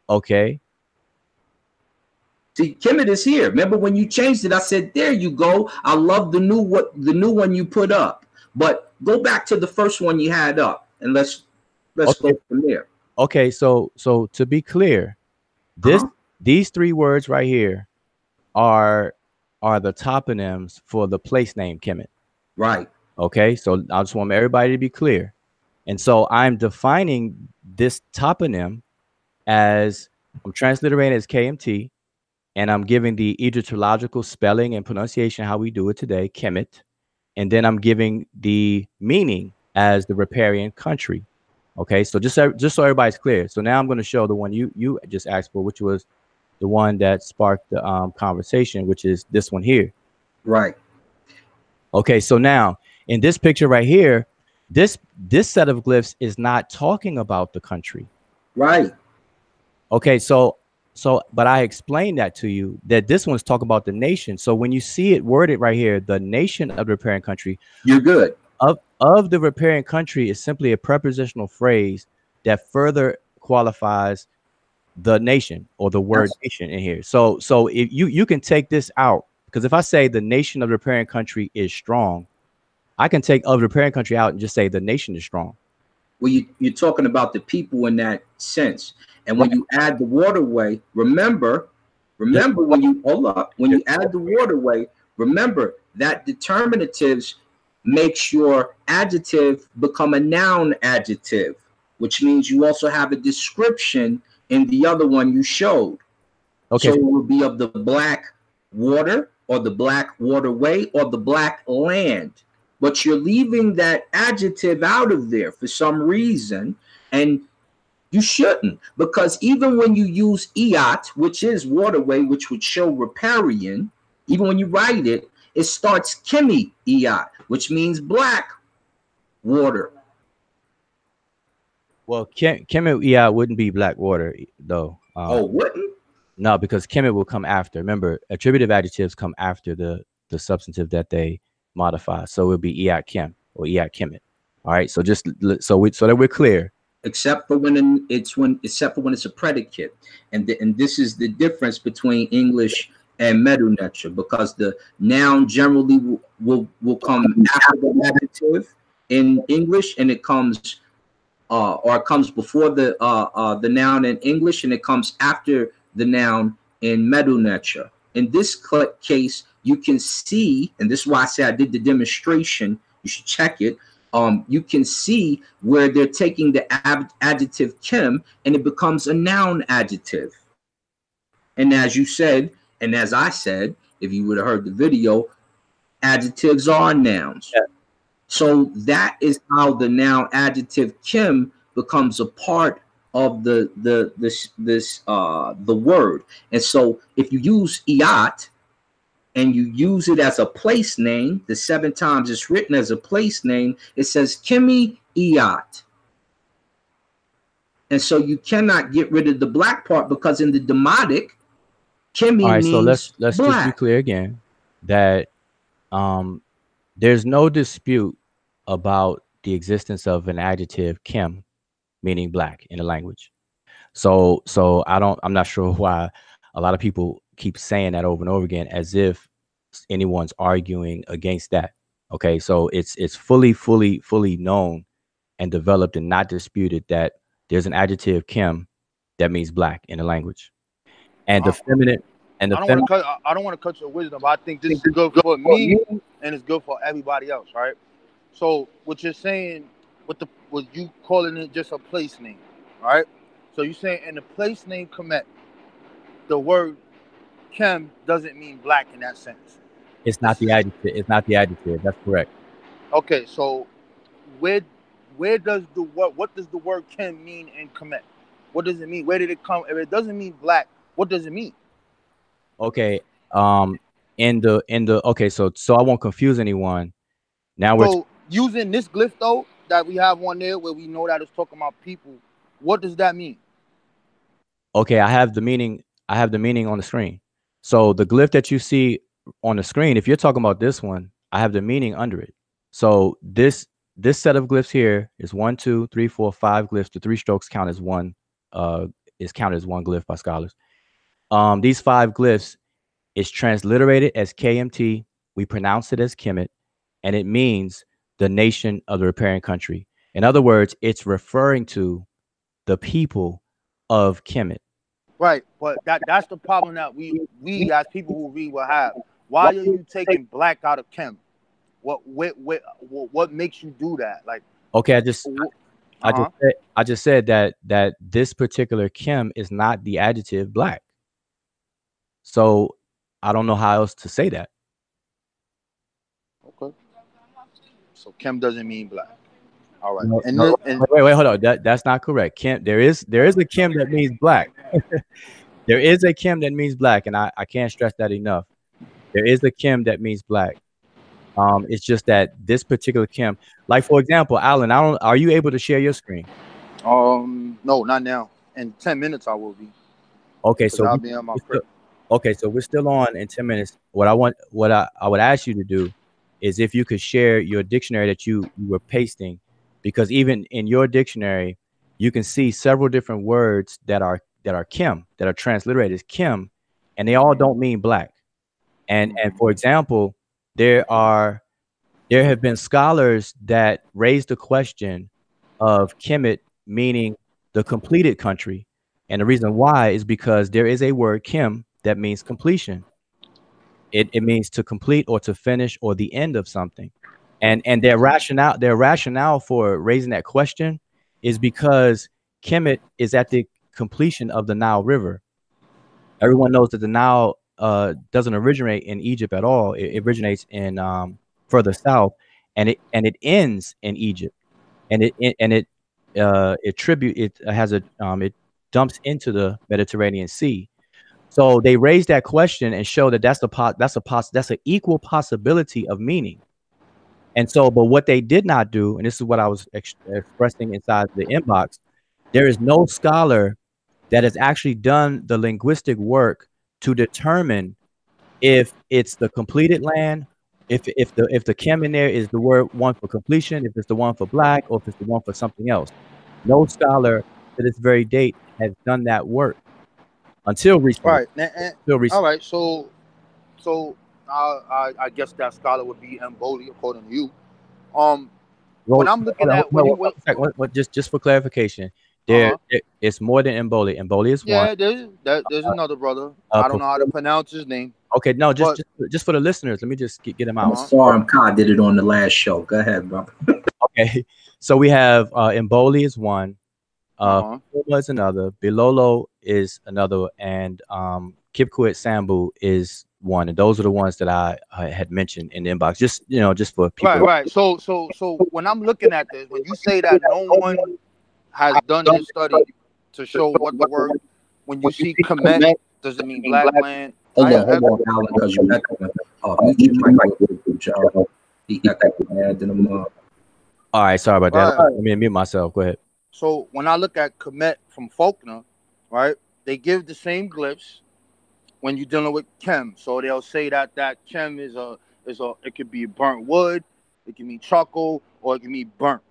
Okay. See, Kemet is here. Remember when you changed it, I said, there you go. I love the new one you put up. But go back to the first one you had up and let's go from there. Okay, so to be clear, these three words right here are the toponyms for the place name Kemet. Right. Okay, so I just want everybody to be clear. And so I'm defining this toponym as, I'm transliterating as KMT, and I'm giving the Egyptological spelling and pronunciation how we do it today, Kemet. And then I'm giving the meaning as the riparian country. Okay, so just so everybody's clear. So now I'm going to show the one you just asked for, which was the one that sparked the conversation, which is this one here. Right. Okay, so now in this picture right here, this set of glyphs is not talking about the country. Right. Okay, so but I explained that to you, that this one's talking about the nation. So when you see it worded right here, the nation of the riparian country, you're good. Of the riparian country is simply a prepositional phrase that further qualifies the nation or the word nation in here. So if you can take this out, because if I say the nation of the riparian country is strong, I can take of the riparian country out and just say the nation is strong. Well, you're talking about the people in that sense. And when you add the waterway, remember when you add the waterway, remember that determinatives makes your adjective become a noun adjective. which means you also have a description in the other one you showed. Okay. So it will be of the black water or the black waterway or the black land. But you're leaving that adjective out of there for some reason, and you shouldn't, because even when you use iat, which is waterway, which would show riparian, even when you write it, it starts Kemi iat, which means black water. Well, Kemet iat wouldn't be black water though. Wouldn't? No, because Kemet will come after. Remember, attributive adjectives come after the substantive that they modify. So it would be iat Kem or iat Kemet. All right. So just so that we're clear. Except for when it's a predicate, and this is the difference between English and Medew Netcher, because the noun generally will come after the adjective in English, and it comes or it comes before the noun in English, and it comes after the noun in Medew Netcher. In this case, you can see, and this is why I say I did the demonstration. You should check it. You can see where they're taking the adjective Kem, and it becomes a noun adjective. And as you said, and as I said, if you would have heard the video, adjectives are nouns. Yeah. So that is how the noun adjective Kem becomes a part of the word. And so if you use iat and you use it as a place name, the 7 times it's written as a place name, it says Kemi iat. And so you cannot get rid of the black part, because in the demotic, Kemi means so let's black. Just be clear again that there's no dispute about the existence of an adjective Kem meaning black in the language. So I'm not sure why a lot of people keep saying that over and over again as if anyone's arguing against that. Okay, so it's fully known and developed and not disputed that there's an adjective Kem that means black in the language. And the feminine and the I don't want to cut your wisdom, but I think this is good for me and it's good for everybody else, right? So what you're saying, what you calling it just a place name, right? So you're saying in the place name Kemet, the word Kem doesn't mean black in that sense. It's not the adjective. It's not the adjective. That's correct. Okay, so where does what does the word Kem mean in Kemet? What does it mean? Where did it come? If it doesn't mean black, what does it mean? Okay. Okay, so I won't confuse anyone. Now we're using this glyph though that we have on there where we know that it's talking about people. What does that mean? Okay, I have the meaning on the screen. So the glyph that you see on the screen, if you're talking about this one, I have the meaning under it. So this set of glyphs here is 1, 2, 3, 4, 5 glyphs. The 3 strokes count as one. Is counted as one glyph by scholars. These 5 glyphs is transliterated as KMT. We pronounce it as Kemet, and it means the nation of the riparian country. In other words, it's referring to the people of Kemet. Right, but that's the problem that we as people who read will have. Why are you taking black out of Kem? What makes you do that? Like, okay, I just said that this particular Kem is not the adjective black. So I don't know how else to say that. Okay. So Kem doesn't mean black. All right. Wait, hold on. That's not correct. Kem, there is a Kem that means black. There is a Kem that means black, and I can't stress that enough. There is a Kem that means black. It's just that this particular Kem, like for example, Alan, are you able to share your screen? No, not now. In 10 minutes I will be. Okay, so I'll be on my crib. Okay, so we're still on in 10 minutes. What I would ask you to do is if you could share your dictionary that you were pasting, because even in your dictionary, you can see several different words that are Kem, that are transliterated as Kem, and they all don't mean black. And for example, there have been scholars that raised the question of Kemet meaning the completed country. And the reason why is because there is a word Kem that means completion. It means to complete or to finish or the end of something. And their rationale for raising that question is because Kemet is at the completion of the Nile River. Everyone knows that the Nile doesn't originate in Egypt at all. It originates in further south, and it ends in Egypt, and it dumps into the Mediterranean Sea. So they raised that question and show that that's an equal possibility of meaning. And so, but what they did not do, and this is what I was expressing inside the inbox, there is no scholar that has actually done the linguistic work to determine if it's the completed land, if the chem in there is the word one for completion, if it's the one for black, or if it's the one for something else. No scholar to this very date has done that work until recently. Right. All right. So I guess that scholar would be Mboli, according to you. When I'm looking at just for clarification, it's more than Mboli. Mboli is one. There's another brother. I don't know how to pronounce his name. Okay, no, just for the listeners, let me just get him out. Kai did it on the last show. Go ahead, bro. Okay, so we have Mboli is one, is another, Bilolo is another, and Kipkwit Sambu is one, and those are the ones that I had mentioned in the inbox. Just for people. Right. So when I'm looking at this, when you say that no one has done this study to show what the word, when you see Kemet, does it mean black land? Hold on, Alan, because you he got that. All right, sorry about that. Let me mute myself. Go ahead. So when I look at Kemet from Faulkner, right, they give the same glyphs when you're dealing with chem. So they'll say that chem is it could be burnt wood, it can mean charcoal, or it can mean burnt.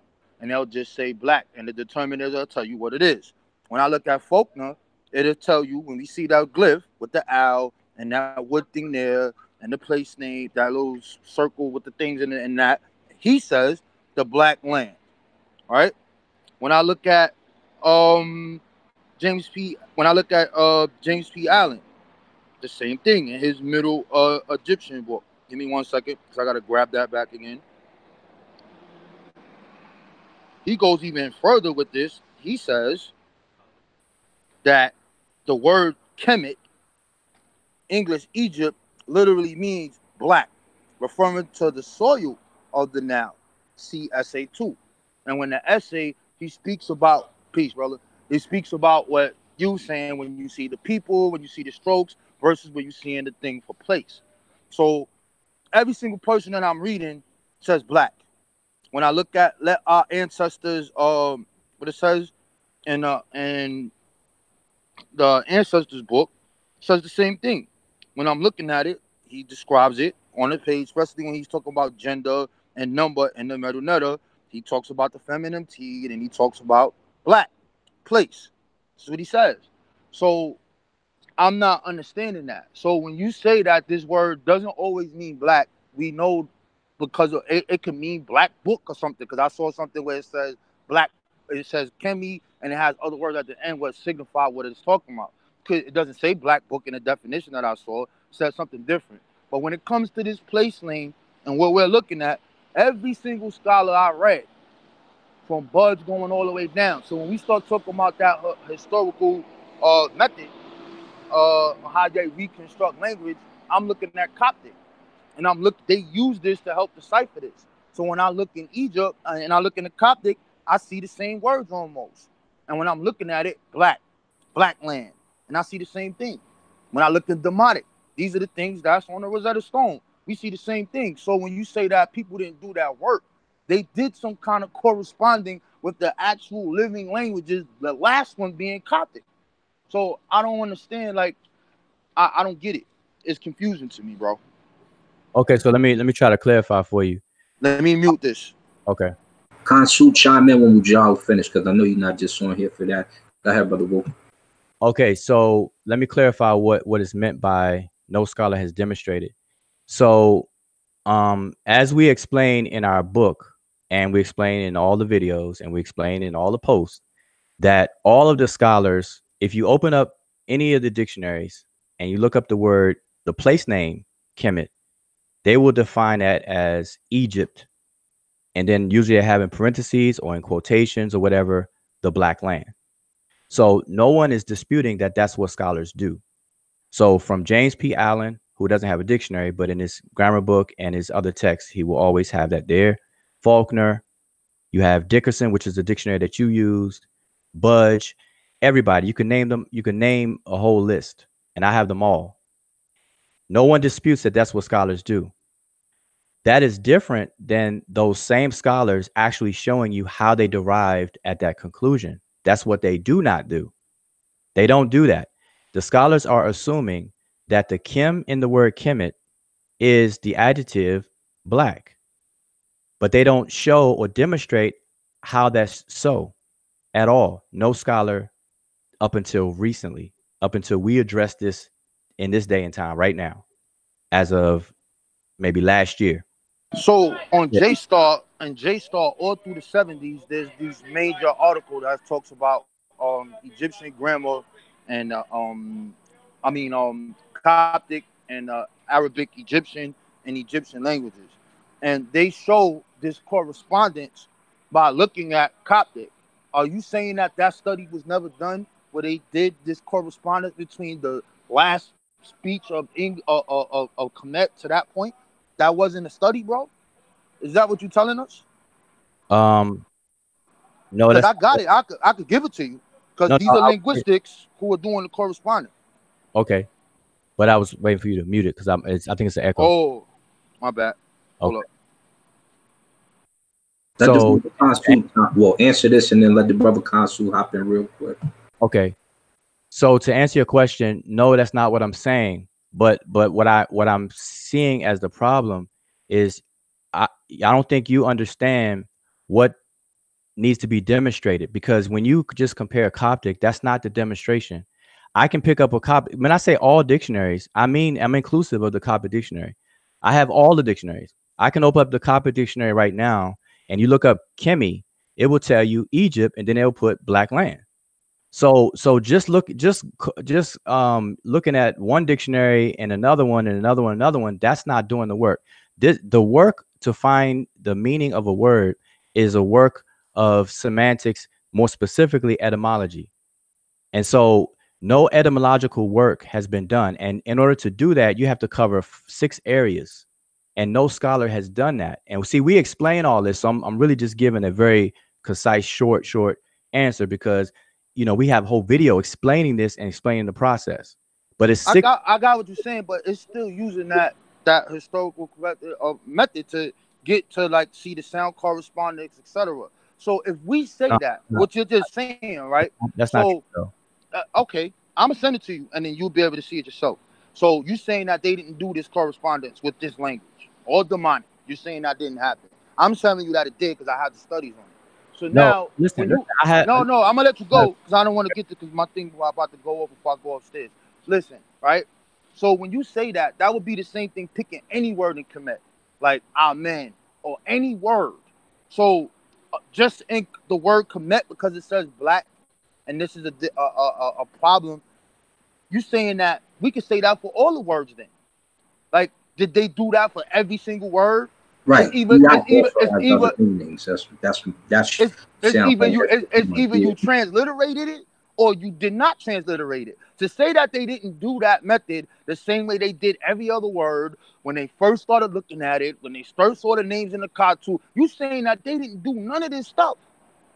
And they'll just say black, and the determiner will tell you what it is. When I look at Faulkner, it'll tell you when we see that glyph with the owl and that wood thing there and the place name, that little circle with the things in it, and that he says the black land. All right. When I look at James P. Allen, the same thing in his Middle Egyptian book. Give me 1 second, because I gotta grab that back again. He goes even further with this. He says that the word Kemet, English Egypt, literally means black, referring to the soil of the Nile. See essay 2. And when the essay, he speaks about, peace, brother. He speaks about what you saying when you see the people, when you see the strokes, versus when you seeing the thing for place. So every single person that I'm reading says black. When I look at let our ancestors, what it says in the ancestors book, says the same thing. When I'm looking at it, he describes it on the page, especially when he's talking about gender and number in the Medew letter. He talks about the feminine T, and he talks about black place. That's what he says. So I'm not understanding that. So when you say that this word doesn't always mean black, we know because it can mean black book or something. Because I saw something where it says black, it says Kemi, and it has other words at the end what signify what it's talking about. It doesn't say black book in the definition that I saw. It says something different. But when it comes to this place name and what we're looking at, every single scholar I read, from Budge going all the way down. So when we start talking about that historical method, how they reconstruct language, I'm looking at Coptic, and they use this to help decipher this. So when I look in Egypt and I look in the Coptic, I see the same words almost. And when I'm looking at it, black land, and I see the same thing. When I look at Demotic, these are the things that's on the Rosetta Stone. We see the same thing. So when you say that people didn't do that work, they did some kind of corresponding with the actual living languages, the last one being Coptic. So I don't understand, like, I don't get it. It's confusing to me, bro. Okay, so let me try to clarify for you. Let me mute this. Okay. Consul, chime in when Wudjau finish, because I know you're not just on here for that. Go ahead, Brother Wolf. Okay, so let me clarify what is meant by no scholar has demonstrated. So as we explain in our book, and we explain in all the videos, and we explain in all the posts, that all of the scholars, if you open up any of the dictionaries and you look up the place name, Kemet, they will define that as Egypt. And then usually they have in parentheses or in quotations or whatever, the black land. So no one is disputing that that's what scholars do. So from James P. Allen, who doesn't have a dictionary, but in his grammar book and his other texts, he will always have that there. Faulkner, you have Dickerson, which is the dictionary that you used, Budge, everybody. You can name them. You can name a whole list, and I have them all. No one disputes that that's what scholars do. That is different than those same scholars actually showing you how they derived at that conclusion. That's what they do not do. They don't do that. The scholars are assuming that the Kim in the word Kemet is the adjective black, but they don't show or demonstrate how that's so at all. No scholar up until recently, up until we address this in this day and time right now, as of maybe last year. So on JSTAR and JSTAR all through the 70s, there's these major article that talks about Egyptian grammar and Coptic and Arabic Egyptian and Egyptian languages. And they show this correspondence by looking at Coptic. Are you saying that that study was never done where they did this correspondence between the last speech of Kemet to that point? That wasn't a study, bro? Is that what you're telling us? No, because I got it. I could give it to you because these are linguistics who are doing the correspondence. Okay, but I was waiting for you to mute it because I think it's an echo. Oh, my bad. Hold up. So, well, answer this and then let the brother Consul hop in real quick. Okay. So to answer your question, no, that's not what I'm saying. But what I'm seeing as the problem is I don't think you understand what needs to be demonstrated, because when you just compare Coptic, that's not the demonstration. I can pick up a Coptic. When I say all dictionaries, I mean I'm inclusive of the Coptic dictionary. I have all the dictionaries. I can open up the Coptic dictionary right now, and you look up Kemi, it will tell you Egypt, and then it'll put black land. So just looking at one dictionary and another one and another one, that's not doing the work. The work to find the meaning of a word is a work of semantics, more specifically etymology. And so no etymological work has been done. And in order to do that, you have to cover 6 areas. And no scholar has done that. And see, we explain all this. So I'm really just giving a very concise, short answer, because we have a whole video explaining this and explaining the process. But it's I got what you're saying, but it's still using that historical method to get to like see the sound correspondence, etc. So if we say what you're just saying, right? That's not true, though. Okay, I'm gonna send it to you, and then you'll be able to see it yourself. So you're saying that they didn't do this correspondence with this language or demonic? You're saying that didn't happen? I'm telling you that it did because I had the studies on it. So now, I'm gonna let you go because I don't want to get to, because my thing about to go over before I go upstairs. Listen, right? So when you say that would be the same thing picking any word in Kemet, like amen or any word. So just in the word Kemet, because it says black, and this is a problem. You saying that we could say that for all the words then? Like, did they do that for every single word? Right. It's either you transliterated it or you did not transliterate it. To say that they didn't do that method the same way they did every other word when they first started looking at it, when they first saw the names in the cartoon, you saying that they didn't do none of this stuff.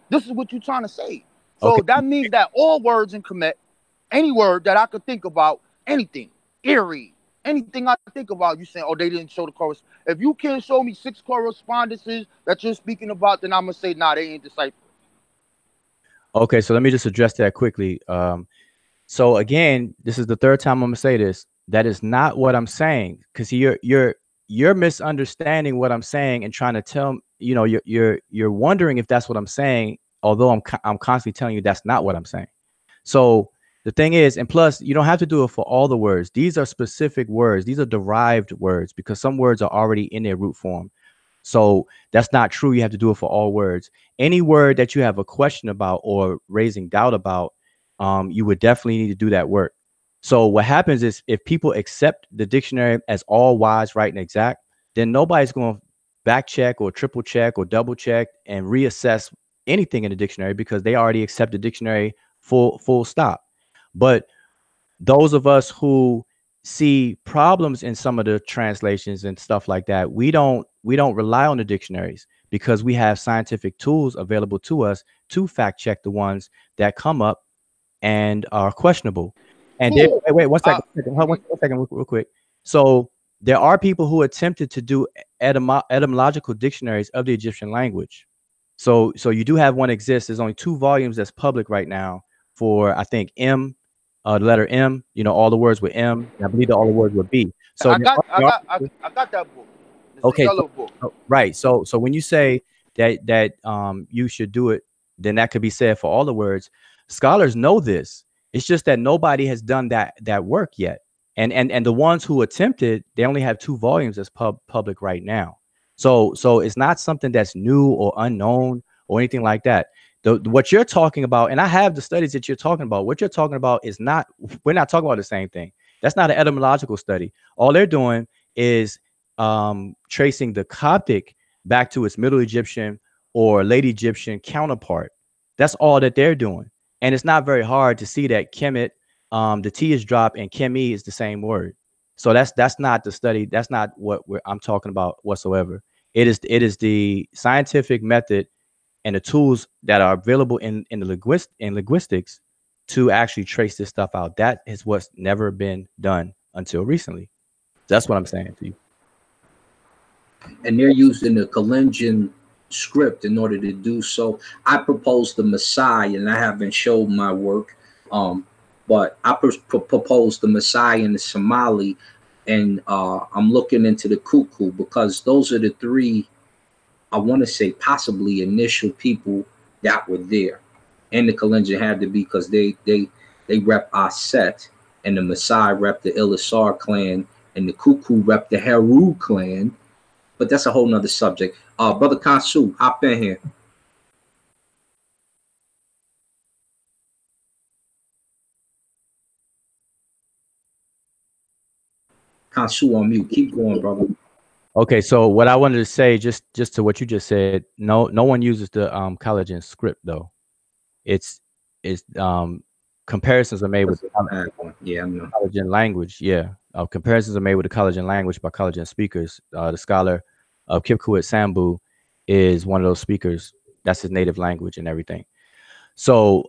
This is what you're trying to say. So that means that all words in Kemet, any word that I could think about, anything, eerie, anything I think about, you saying, oh, they didn't show the correspondence. If you can't show me 6 correspondences that you're speaking about, then I'm going to say, nah, they ain't deciphered. Okay, so let me just address that quickly. So again, this is the 3rd time I'm going to say this. That is not what I'm saying, because you're misunderstanding what I'm saying and trying to tell, you're wondering if that's what I'm saying, although I'm constantly telling you that's not what I'm saying. So the thing is, and plus, you don't have to do it for all the words. These are specific words. These are derived words because some words are already in their root form. So that's not true. You have to do it for all words. Any word that you have a question about or raising doubt about, you would definitely need to do that work. So what happens is, if people accept the dictionary as all wise, right, and exact, then nobody's going to back check or triple check or double check and reassess anything in the dictionary because they already accept the dictionary full stop. But those of us who see problems in some of the translations and stuff like that, we don't rely on the dictionaries because we have scientific tools available to us to fact check the ones that come up and are questionable. And there, Cool. wait, one second, one second, real quick. So there are people who attempted to do etymological dictionaries of the Egyptian language. So you do have one exist. There's only 2 volumes that's public right now for, I think, the letter M. You know, all the words with M. And I believe all the words with B. So I got that book. It's okay, a yellow book. Right. So when you say that you should do it, then that could be said for all the words. Scholars know this. It's just that nobody has done that work yet. And the ones who attempted, they only have 2 volumes that's public right now. So it's not something that's new or unknown or anything like that. What you're talking about, and I have the studies that you're talking about. What you're talking about is not. We're not talking about the same thing. That's not an etymological study. All they're doing is tracing the Coptic back to its Middle Egyptian or Late Egyptian counterpart. That's all that they're doing. And it's not very hard to see that Kemet, the T is dropped and Kemi is the same word. So that's not the study. That's not what I'm talking about whatsoever. It is the scientific method and the tools that are available in linguistics to actually trace this stuff out. That is what's never been done until recently. That's what I'm saying to you. And they're using the Kalenjin script in order to do so. I proposed the Messiah, and I haven't showed my work, but I proposed the Messiah and the Somali, and I'm looking into the Cuckoo because those are the 3, I want to say, possibly initial people that were there. And the Kalenjin had to be because they rep Aset, and the Messiah rep the Ilisar clan, and the Cuckoo rep the Heru clan. But that's a whole nother subject. Brother Kansu, hop in here. Kansu on mute. Keep going, brother. Okay, so what I wanted to say, just to what you just said, no one uses the Kalenjin script though. It's comparisons are made with the Kalenjin language. Yeah, comparisons are made with the Kalenjin language by Kalenjin speakers. The scholar of Kipkuit Sambu is one of those speakers. That's his native language and everything. So,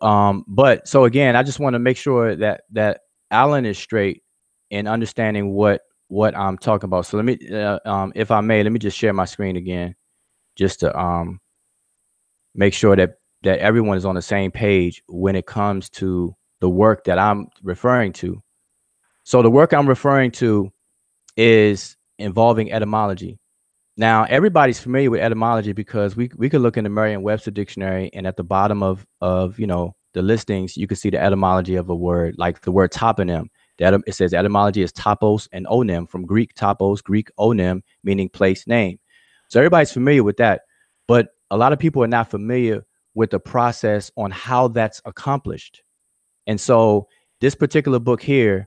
so again, I just want to make sure that Alan is straight in understanding what I'm talking about. So let me, if I may, let me just share my screen again, just to make sure that everyone is on the same page when it comes to the work that I'm referring to. So the work I'm referring to is involving etymology. Now, everybody's familiar with etymology because we could look in the Merriam-Webster dictionary, and at the bottom of the listings, you can see the etymology of a word, like the word toponym. It says etymology is topos and onym, from Greek topos, Greek onym, meaning place, name. So everybody's familiar with that, but a lot of people are not familiar with the process on how that's accomplished. And so this particular book here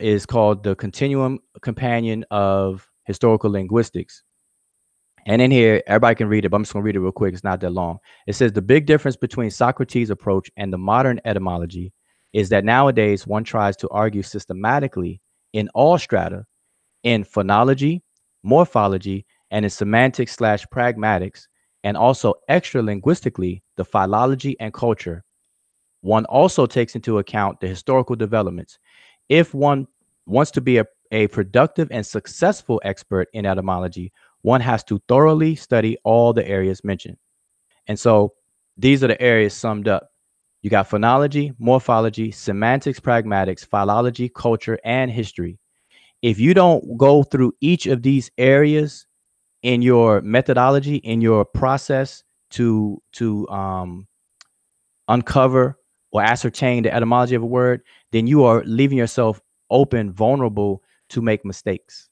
is called The Continuum Companion of Historical Linguistics. And in here, everybody can read it, but I'm just going to read it real quick. It's not that long. It says the big difference between Socrates' approach and the modern etymology is that nowadays one tries to argue systematically in all strata, in phonology, morphology, and in semantics/pragmatics, and also extra linguistically, the philology and culture. One also takes into account the historical developments. If one wants to be a productive and successful expert in etymology, one has to thoroughly study all the areas mentioned. And so these are the areas summed up. You got phonology, morphology, semantics, pragmatics, philology, culture, and history. If you don't go through each of these areas in your methodology, in your process to uncover or ascertain the etymology of a word, then you are leaving yourself open, vulnerable to make mistakes.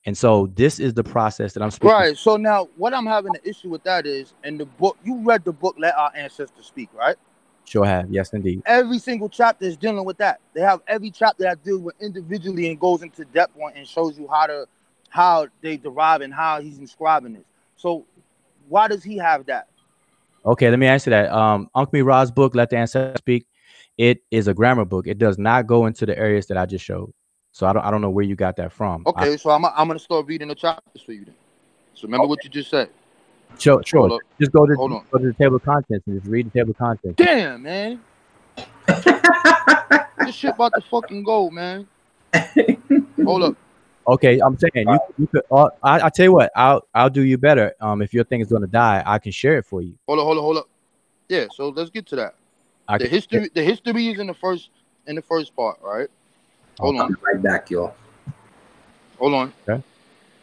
And so this is the process that I'm speaking. Right. So now what I'm having an issue with that is, in the book, you read the book, Let Our Ancestors Speak, right? Sure have. Yes, indeed. Every single chapter is dealing with that. They have every chapter that deals with individually and goes into depth on and shows you how they derive and how he's inscribing this. So why does he have that? Okay, let me answer that. Uncle Ra's book, Let the Ancestors Speak, it is a grammar book. It does not go into the areas that I just showed. So I don't know where you got that from. Okay, so I'm gonna start reading the chapters for you then. So remember what you just said. Sure. Just go to the table of contents and just read the table of contents. Damn, man. This shit about to fucking go, man. Hold up. Okay, I'm saying you could. I tell you what, I'll do you better. If your thing is gonna die, I can share it for you. Hold up. Yeah, so let's get to that. The history is in the first part, right? Hold on. I'll be right back, y'all. Hold on. Okay.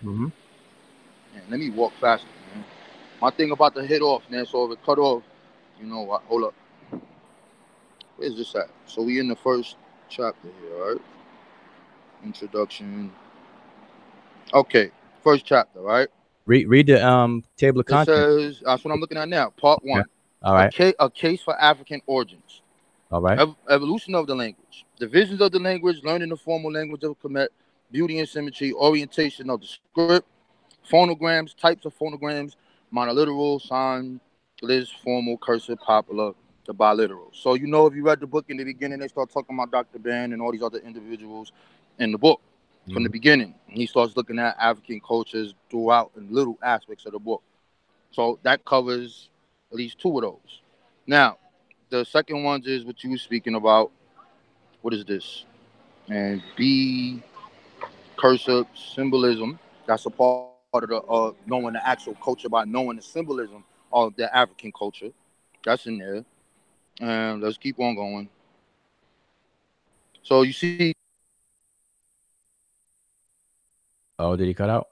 Mm-hmm. Man, let me walk faster, man. My thing about to hit off, man. So if it cut off, you know what? Hold up. Where's this at? So we in the first chapter here, right? Introduction. Okay, first chapter, right? Read the table of contents. It says that's what I'm looking at now. Part 1. Okay. All right. A case for African origins. All right. Evolution of the language. Divisions of the language, learning the formal language of Kemet, beauty and symmetry, orientation of the script, phonograms, types of phonograms, monoliteral, sign, list, formal, cursive, popular, the biliteral. So you know, if you read the book in the beginning, they start talking about Dr. Ben and all these other individuals in the book from the beginning. He starts looking at African cultures throughout in little aspects of the book. So that covers at least 2 of those. Now, the second one is what you were speaking about. What is this? And B, cursive, symbolism. That's a part of the knowing the actual culture by knowing the symbolism of the African culture. That's in there. And let's keep on going. So you see. Oh, did he cut out?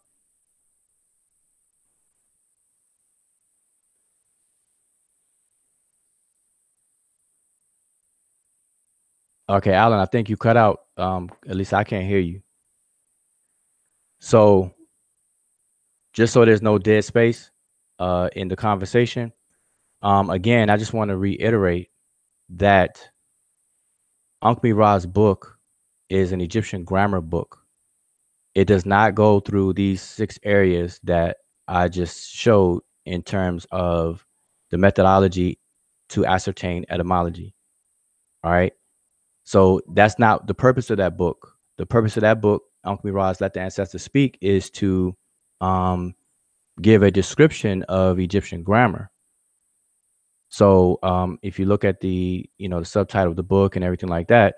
Okay, Alan, I think you cut out. At least I can't hear you. So just so there's no dead space in the conversation, again, I just want to reiterate that Uncle Ra's book is an Egyptian grammar book. It does not go through these 6 areas that I just showed in terms of the methodology to ascertain etymology. All right. So that's not the purpose of that book. The purpose of that book, Uncle Ra's Let the Ancestors Speak, is to give a description of Egyptian grammar. So if you look at the subtitle of the book and everything like that,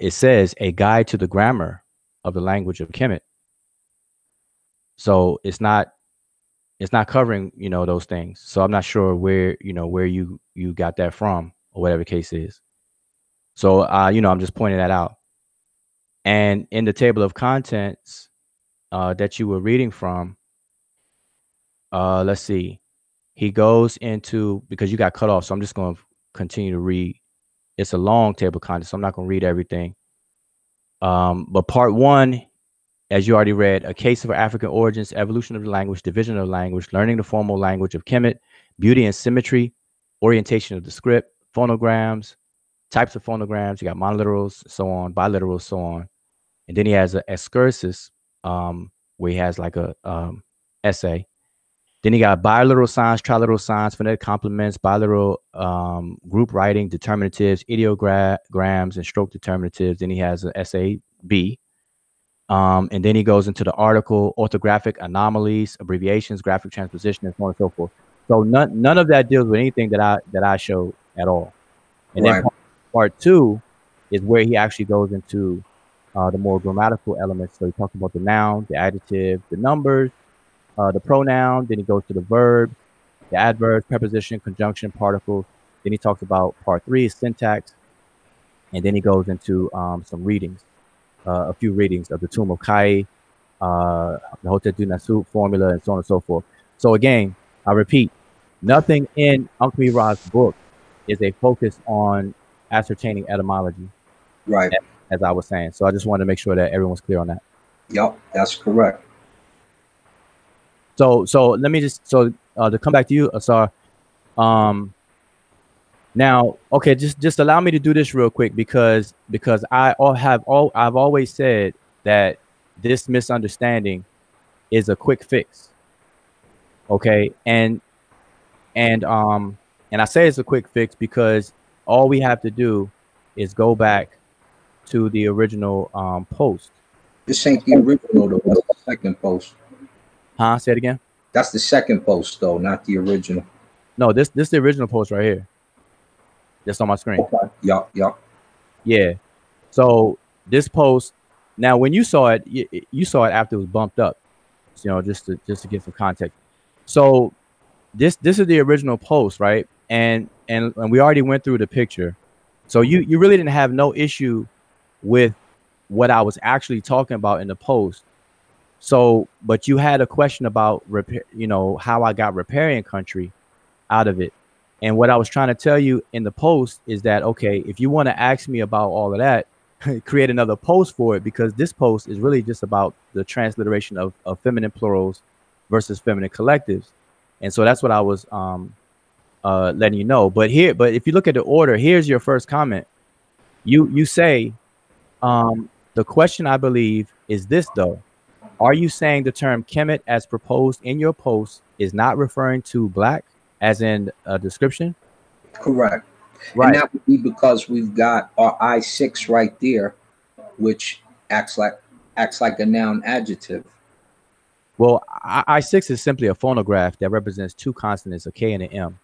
it says a guide to the grammar of the language of Kemet. So it's not covering those things. So I'm not sure where you got that from or whatever the case is. So I'm just pointing that out. And in the table of contents that you were reading from, let's see, he goes into, because you got cut off, so I'm just going to continue to read. It's a long table of contents, so I'm not going to read everything. But part 1, as you already read, a case for African origins, evolution of the language, division of the language, learning the formal language of Kemet, beauty and symmetry, orientation of the script, phonograms, types of phonograms. You got monoliterals, so on, biliterals, so on. And then he has an excursus, where he has like a essay. Then he got biliteral signs, triliteral signs, phonetic complements, biliteral group writing, determinatives, ideograms, and stroke determinatives. Then he has an essay B. And then he goes into the article, orthographic anomalies, abbreviations, graphic transposition, and so on and so forth. So none of that deals with anything that I showed at all. And then part 2 is where he actually goes into the more grammatical elements. So he talks about the noun, the adjective, the numbers, the pronoun. Then he goes to the verb, the adverb, preposition, conjunction, particles. Then he talks about part 3 is syntax. And then he goes into some readings. A few readings of the Tomb of Kai, the Hotep Nasut formula, and so on and so forth. So again, I repeat, nothing in Uncle Ra's book is a focus on ascertaining etymology. Right. As I was saying. So I just wanted to make sure that everyone's clear on that. Yep, that's correct. So let me just to come back to you, Asar. Now, okay, just allow me to do this real quick because I've always said that this misunderstanding is a quick fix. Okay, and And I say it's a quick fix because all we have to do is go back to the original post. This ain't the original though. That's the second post. Huh? Say it again. That's the second post though, not the original. No, this is the original post right here. That's on my screen. Okay. Yup. Yeah. So this post, now when you saw it, you saw it after it was bumped up. You know, just to get some context. So this is the original post, right? And we already went through the picture. So you really didn't have no issue with what I was actually talking about in the post. So, but you had a question about repair, you know, how I got riparian country out of it. And what I was trying to tell you in the post is that, okay, if you want to ask me about all of that, create another post for it, because this post is really just about the transliteration of feminine plurals versus feminine collectives. And so that's what I was letting you know. But if you look at the order, here's your first comment. You say, the question I believe is this though. Are you saying the term Kemet as proposed in your post is not referring to black as in a description? Correct. Right. And that would be because we've got our I6 right there, which acts like a noun adjective. Well, I6 is simply a phonograph that represents two consonants, a K and an M.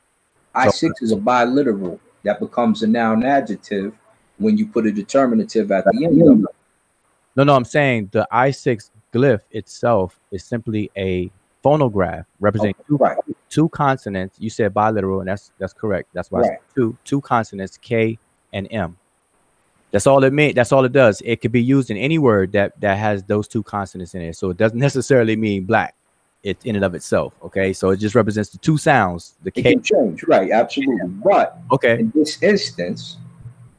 I6 is a biliteral that becomes a noun adjective when you put a determinative at the end of it. No, I'm saying the I6 glyph itself is simply a phonograph representing two consonants. You said biliteral, and that's correct. That's why I said two consonants, K and M. That's all it means. That's all it does. It could be used in any word that has those two consonants in it. So it doesn't necessarily mean black. It's in and of itself. Okay, so it just represents the two sounds. The K can change, right? Absolutely. But in this instance,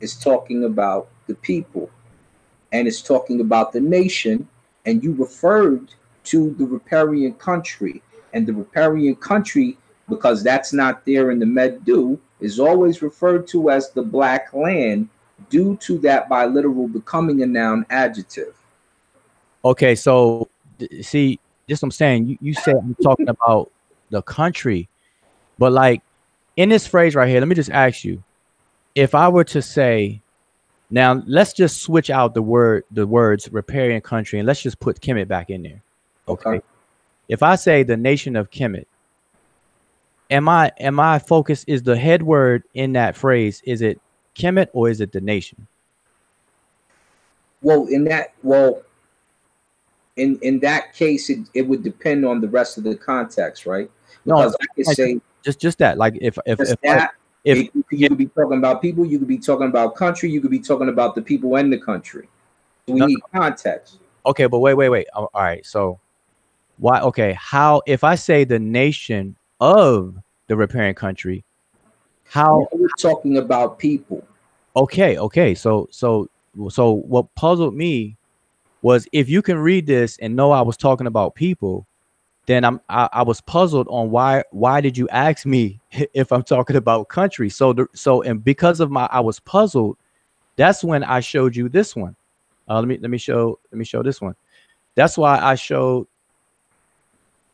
it's talking about the people, and it's talking about the nation, and you referred to the riparian country, and the riparian country, because that's not there in the Medew, is always referred to as the black land due to that biliteral becoming a noun adjective. Okay, so see, this what I'm saying. You said I'm talking about the country, but like in this phrase right here, let me just ask you, if I were to say, now let's just switch out the words riparian country, and let's just put Kemet back in there. Okay. If I say the nation of Kemet, am I focused? Is the head word in that phrase, is it Kemet or is it the nation? Well, in that case, it would depend on the rest of the context, right? Because I could say just that. Like if you could be talking about people, you could be talking about country, you could be talking about the people and the country. So we need context. Okay, but wait. All right, so why? Okay, how if I say the nation of the riparian country, how we're talking about people? Okay. So what puzzled me was, if you can read this and know I was talking about people, then I was puzzled on why did you ask me if I'm talking about country? And because of I was puzzled, that's when I showed you this one. Let me show this one. That's why I showed.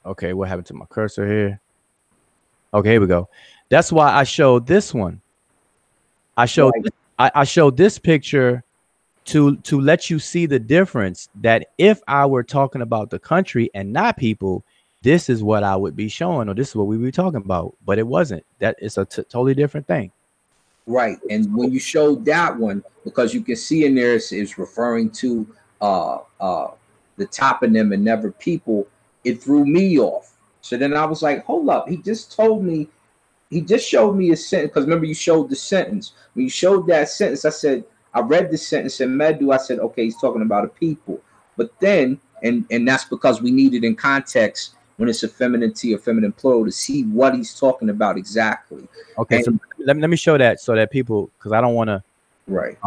Okay, what happened to my cursor here? Okay, here we go. That's why I showed this one. I showed this picture to let you see the difference, that if I were talking about the country and not people, this is what I would be showing, or this is what we would be talking about. But it wasn't. That it's a totally different thing. Right. And when you showed that one, because you can see in there is referring to the toponym and never people, it threw me off. So then I was like, hold up, he just showed me a sentence. Because remember, you showed the sentence. When you showed that sentence, I read the sentence in Medew. I said, okay, he's talking about a people. But then, and that's because we need it in context when it's a feminine T or feminine plural to see what he's talking about exactly. Okay, so let me show that so that people, because I don't want to, right.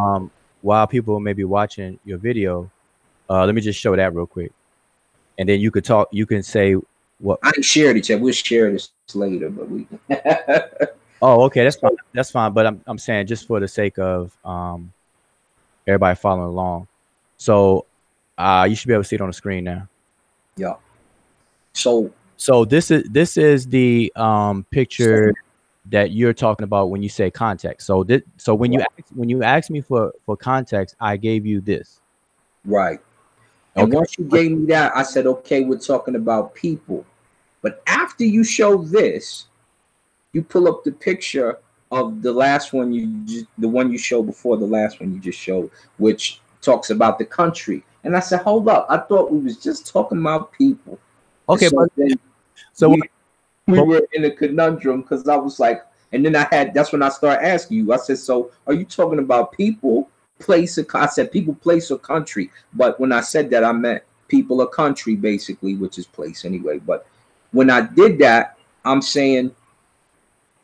While people may be watching your video, let me just show that real quick, and then you could talk. You can say what I didn't share it yet. We'll share this later, but we. Oh, okay, that's fine. That's fine. But I'm saying, just for the sake of everybody following along, so you should be able to see it on the screen now. Yeah. So So this is the picture that you're talking about when you say context. So when you ask me for context, I gave you this. Right. And Okay. once you gave me that, I said, okay, we're talking about people. But after you show this, you pull up the picture of the last one the one you showed before the last one you just showed, which talks about the country. And I said, hold up, I thought we was just talking about people. Okay, and so but then so we were in a conundrum because I was like, and then that's when I started asking you. I said, so are you talking about people, place, or I said people, place, or country? But when I said that, I meant people or country, basically, which is place anyway. But when I did that, I'm saying,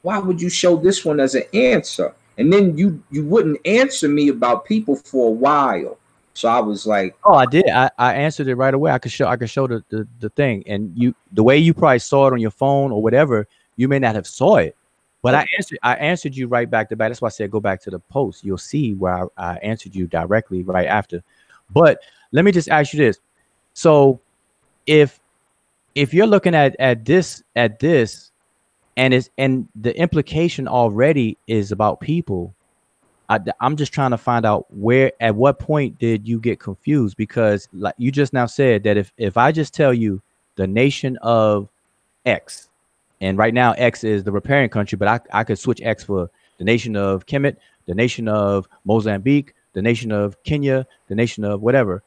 why would you show this one as an answer? And then you wouldn't answer me about people for a while. So I was like, oh, I did. I answered it right away. I could show the thing, and the way you probably saw it on your phone or whatever, you may not have saw it, but I answered you right back to back. That's why I said go back to the post. You'll see where I answered you directly right after. But let me just ask you this: so if you're looking at this and the implication already is about people, I'm just trying to find out at what point did you get confused? Because like you just now said that if I just tell you the nation of X, and right now X is the riparian country, but I could switch X for the nation of Kemet, the nation of Mozambique, the nation of Kenya, the nation of whatever.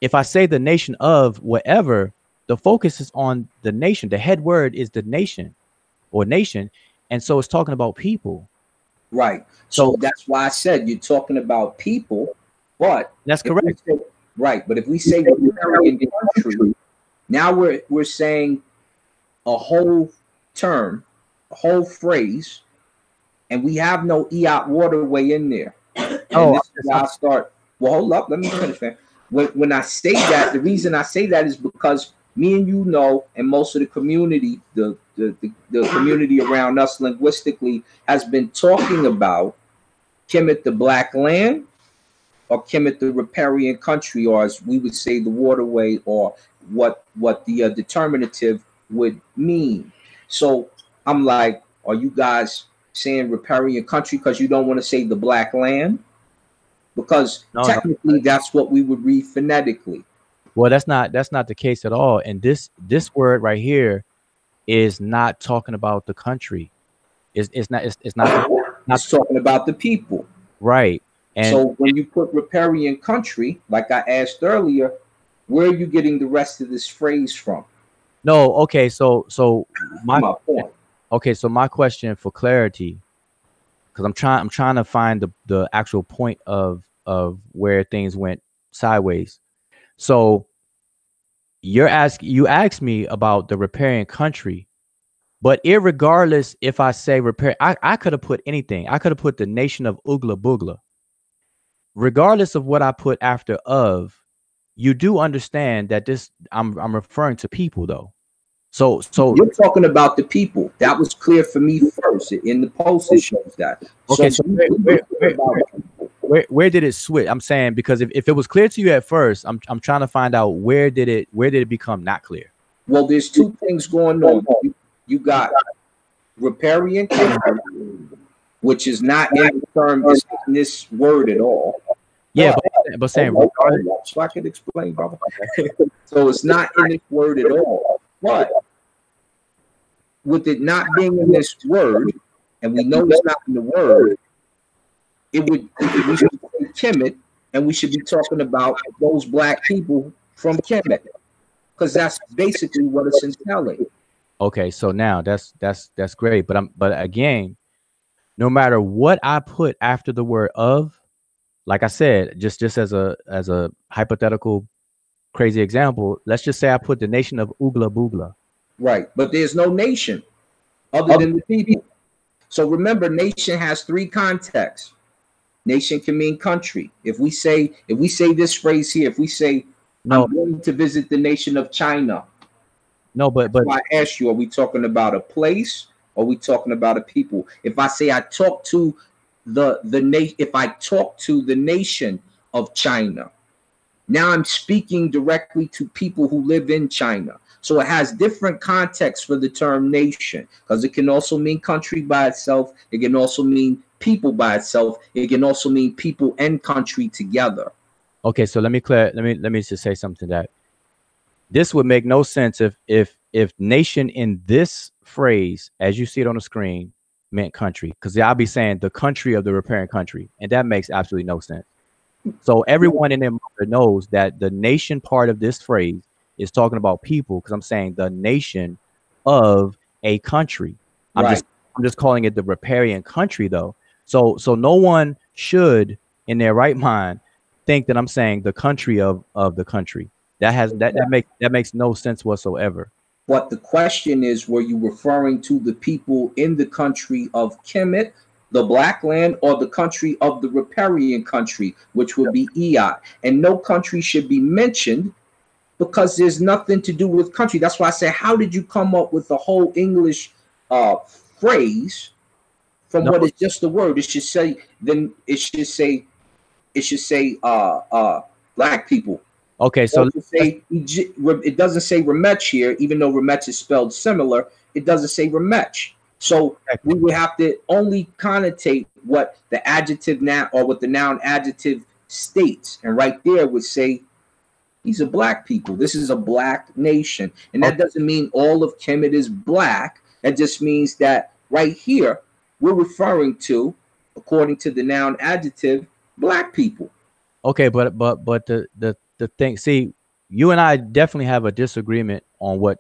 If I say the nation of whatever, the focus is on the nation. The head word is the nation or nation. And so it's talking about people. Right. So that's why I said you're talking about people, but that's correct. Right. But if we say riparian country, now we're saying a whole term, a whole phrase, and we have no EOT waterway in there. And this is why I start. Well, hold up, let me finish, man. When I say that, the reason I say that is because me and you know, and most of the community, the community around us linguistically has been talking about Kemet, the black land, or Kemet, the riparian country, or as we would say, the waterway, or what the determinative would mean. So I'm like, are you guys saying riparian country because you don't want to say the black land? Because technically that's what we would read phonetically. Well, that's not the case at all. And this word right here is not talking about the country. It's not talking about the people. Right. And so when you put riparian country, like I asked earlier, where are you getting the rest of this phrase from? No, okay, so my point. Okay, so my question for clarity, because I'm trying to find the actual point of where things went sideways. So you asked me about the riparian country, but irregardless if I say repair, I could have put anything. I could have put the nation of Oogla Boogla. Regardless of what I put after of, you do understand that this I'm referring to people though. So you're talking about the people. That was clear for me first. In the post it shows that. Okay, so where did it switch? I'm saying because if it was clear to you at first, I'm trying to find out where did it become not clear? Well, there's two things going on. You got riparian country, which is not in the term, it's not in this word at all. Yeah, but saying so I can explain, brother. So it's not in this word at all. But with it not being in this word, and we know it's not in the word, we should say Kemet, and we should be talking about those black people from Kemet, because that's basically what it's entailing. Okay, so now that's great, but again, no matter what I put after the word of, like I said, just as a hypothetical crazy example, let's just say I put the nation of Oogla Boogla. Right, but there's no nation other than the people. So remember, nation has three contexts. Nation can mean country. If we say this phrase here, if we say I'm going to visit the nation of China. No, but I asked you, are we talking about a place or are we talking about a people? If I say I talk to if I talk to the nation of China, now I'm speaking directly to people who live in China. So it has different contexts for the term nation, because it can also mean country by itself. It can also mean people by itself. It can also mean people and country together. Okay, so let me just say something that this would make no sense if nation in this phrase, as you see it on the screen, meant country, because I'll be saying the country of the repairing country, and that makes absolutely no sense. So everyone in their mother knows that the nation part of this phrase is talking about people, because I'm saying the nation of a country. I'm just calling it the riparian country though. So no one should in their right mind think that I'm saying the country of the country. That makes no sense whatsoever. But the question is, were you referring to the people in the country of Kemet, the Black Land, or the country of the riparian country, which would be Eot? And no country should be mentioned because there's nothing to do with country. That's why I say, how did you come up with the whole English phrase from what is just a word? It should say, black people. Okay, so it doesn't say Remetch here, even though Remetch is spelled similar. It doesn't say Remetch. So we would have to only connotate what the adjective now or what the noun adjective states, and right there would say these are black people. This is a black nation, and that doesn't mean all of Kemet is black. That just means that right here we're referring to, according to the noun adjective, black people. Okay, but the thing, see, you and I definitely have a disagreement on what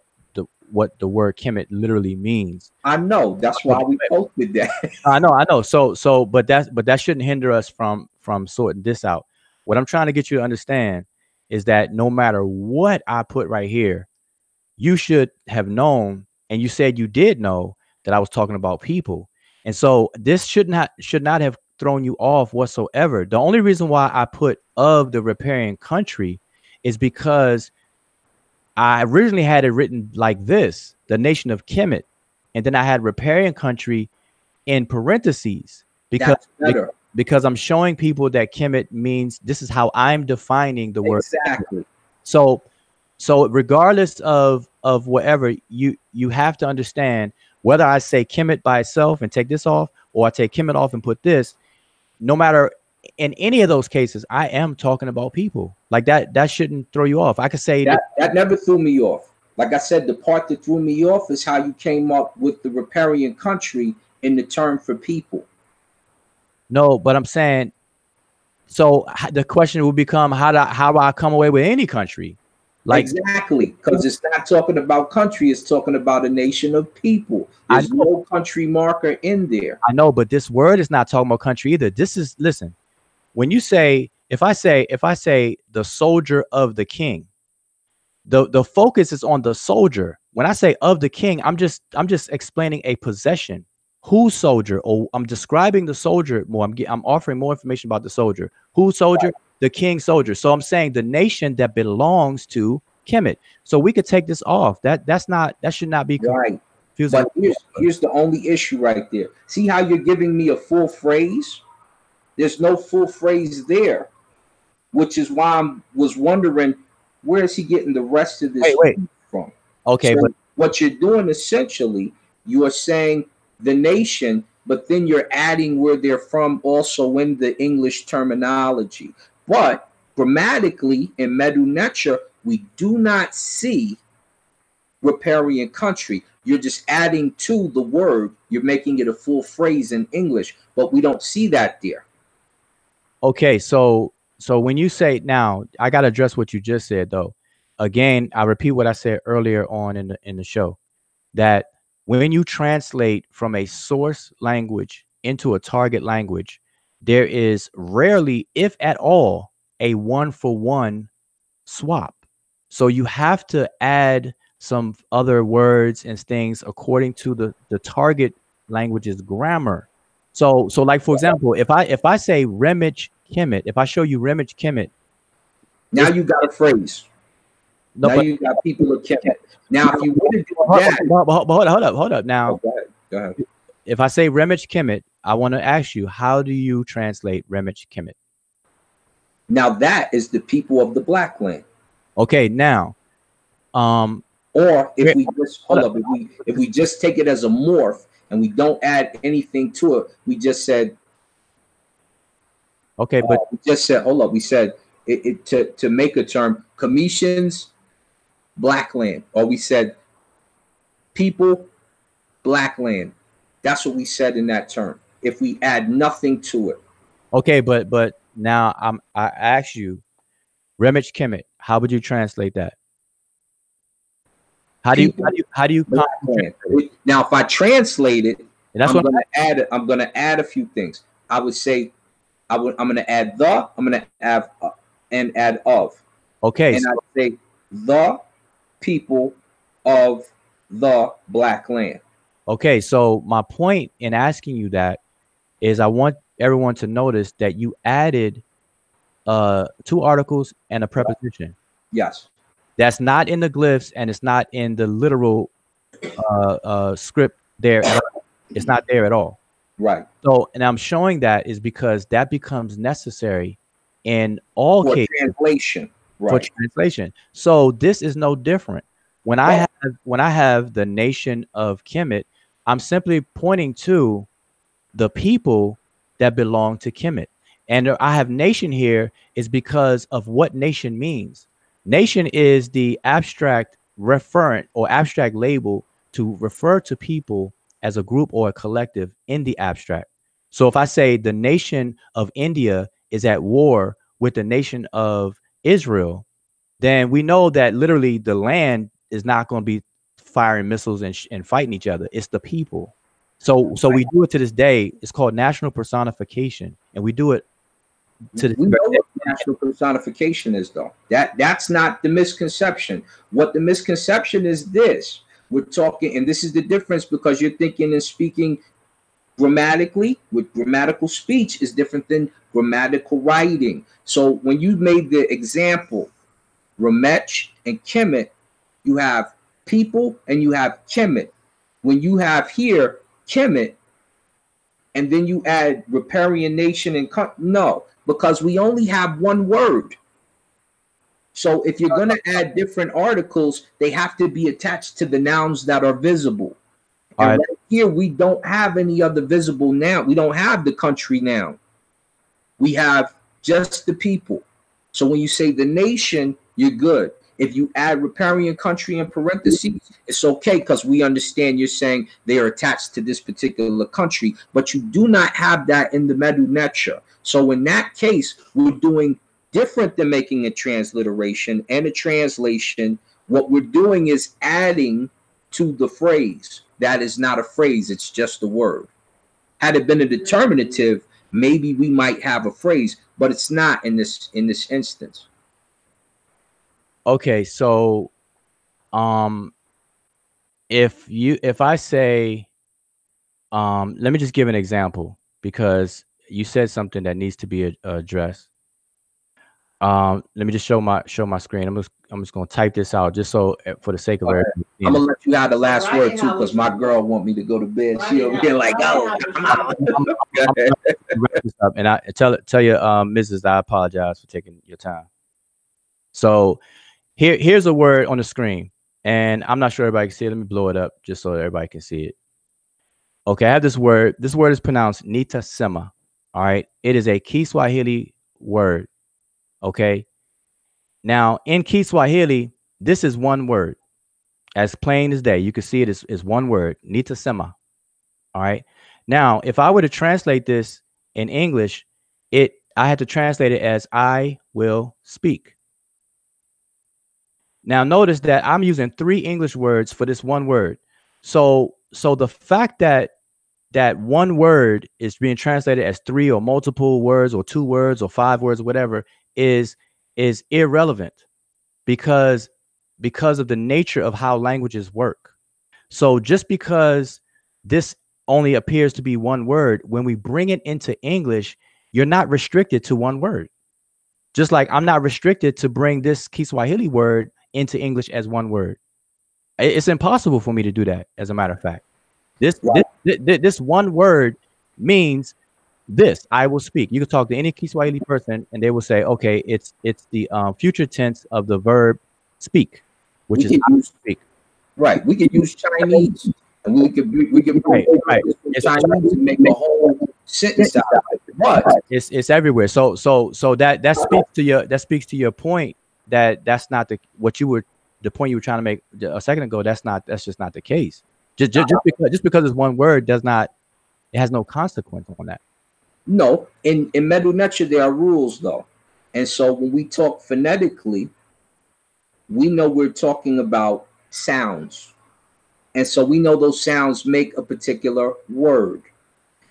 the word Kemet literally means. I know, that's why we posted that. I know. So, but that shouldn't hinder us from sorting this out. What I'm trying to get you to understand is that no matter what I put right here, you should have known, and you said you did know, that I was talking about people. And so this should not have thrown you off whatsoever. The only reason why I put of the riparian country is because I originally had it written like this, the nation of Kemet, and then I had riparian country in parentheses because I'm showing people that Kemet means, this is how I'm defining the word. Exactly. So regardless of whatever, you have to understand, whether I say Kemet by itself and take this off, or I take Kemet off and put this, no matter, in any of those cases, I am talking about people. Like that shouldn't throw you off. I could say that never threw me off. Like I said, the part that threw me off is how you came up with the riparian country in the term for people. No, but I'm saying, so the question would become, how do I come away with any country? Like, exactly, because it's not talking about country, it's talking about a nation of people. There's no country marker in there. I know, but this word is not talking about country either. This is, listen, when you say, if I say the soldier of the king, the focus is on the soldier. When I say of the king, I'm just explaining a possession. Whose soldier? Or I'm describing the soldier more. I'm offering more information about the soldier. Whose soldier? Right. The king's soldier. So I'm saying the nation that belongs to Kemet. So we could take this off. That should not be right. But here's the only issue right there. See how you're giving me a full phrase? There's no full phrase there, which is why I was wondering, where is he getting the rest of this from? Okay, so but what you're doing essentially, you are saying the nation, but then you're adding where they're from also in the English terminology. But grammatically in Medew Netcher, we do not see riparian country. You're just adding to the word. You're making it a full phrase in English, but we don't see that there. Okay, so when you say, now I got to address what you just said though. Again, I repeat what I said earlier on in the show, that when you translate from a source language into a target language, there is rarely, if at all, a one-for-one swap. So you have to add some other words and things according to the target language's grammar. So like, for example, if I say Remich Kemet, if I show you Remich Kemet, now you got a phrase. No, now you got people of Kemet. Now, if you want to do that, hold up. Now, go ahead. If I say Remich Kemet, I want to ask you, how do you translate Remich Kemet? Now that is the people of the Black Land. Okay, now, Or if we just hold up, if we just take it as a morph and we don't add anything to it, we just said, okay, but we just said, hold up, we said to make a term, Commissions, black land, or we said people, black land. That's what we said in that term. If we add nothing to it. okay, but now I ask you, Remich Kemet, how would you translate that? How do you now if I translate it, that's I'm gonna add a few things. I would say I'm gonna add the, I'm gonna add and add of. Okay. And so, I say the people of the black land. Okay, so my point in asking you that is I want everyone to notice that you added 2 articles and a preposition. Yes. That's not in the glyphs and it's not in the literal script there at all. It's not there at all. Right. So, and I'm showing that is because that becomes necessary in all cases. Translation. Right. For translation. So this is no different. When I have the Nation of Kemet, I'm simply pointing to the people that belong to Kemet. And I have nation here is because of what nation means. Nation is the abstract referent or abstract label to refer to people as a group or a collective in the abstract. So if I say the nation of India is at war with the nation of Israel, then we know that literally the land is not going to be firing missiles and fighting each other. It's the people. So we do it to this day. It's called national personification, and we do it to this we know what national personification is, though. That's not the misconception. What the misconception is this. We're talking, and this is the difference, because you're thinking and speaking grammatically. With grammatical speech is different than grammatical writing. So when you made the example, Remech and Kemet, you have people and you have Kemet. When you have here Kemet, and then you add riparian nation and no, because we only have one word. So if you're going to add different articles, they have to be attached to the nouns that are visible. And right here, we don't have any other visible noun. We don't have the country noun. We have just the people. So when you say the nation, you're good. If you add riparian country in parentheses, it's okay, because we understand you're saying they are attached to this particular country, but you do not have that in the Medew Netcher. So in that case, we're doing different than making a transliteration and a translation. What we're doing is adding to the phrase. That is not a phrase, it's just a word. Had it been a determinative, maybe we might have a phrase, but it's not in this instance. Okay, so if I say let me just give an example, because you said something that needs to be addressed. Let me just show my screen. I'm just gonna type this out just so for the sake of everybody. I'm gonna let you have the last word too, because my girl want me to go to bed. She over here like, oh, come on. Wrap this up, and I tell you, Mrs. I apologize for taking your time. So here's a word on the screen, and I'm not sure everybody can see it. Let me blow it up just so everybody can see it. Okay, I have this word. This word is pronounced nitasema. All right, it is a Kiswahili word. Okay, now in Kiswahili, this is one word, as plain as day. You can see it is one word, nitasema. All right, now if I were to translate this in English, I had to translate it as I will speak. Now notice that I'm using 3 English words for this one word. So the fact that one word is being translated as 3 or multiple words or 2 words or 5 words or whatever is irrelevant, because of the nature of how languages work. So just because this only appears to be one word, when we bring it into English, you're not restricted to one word. Just like I'm not restricted to bring this Kiswahili word into English as one word. It's impossible for me to do that. As a matter of fact, this one word means this. I will speak. You can talk to any Kiswahili person, and they will say, "Okay, it's the future tense of the verb speak, which is I will speak." Right. We could use Chinese, and we could Right. Chinese and make a whole sentence out of it. But it's everywhere. So that speaks to your point that that's not the point you were trying to make a second ago. That's just not the case. Just because it's one word it has no consequence on that. No, in mdw-ntr there are rules though, and so when we talk phonetically, we know we're talking about sounds, and so we know those sounds make a particular word,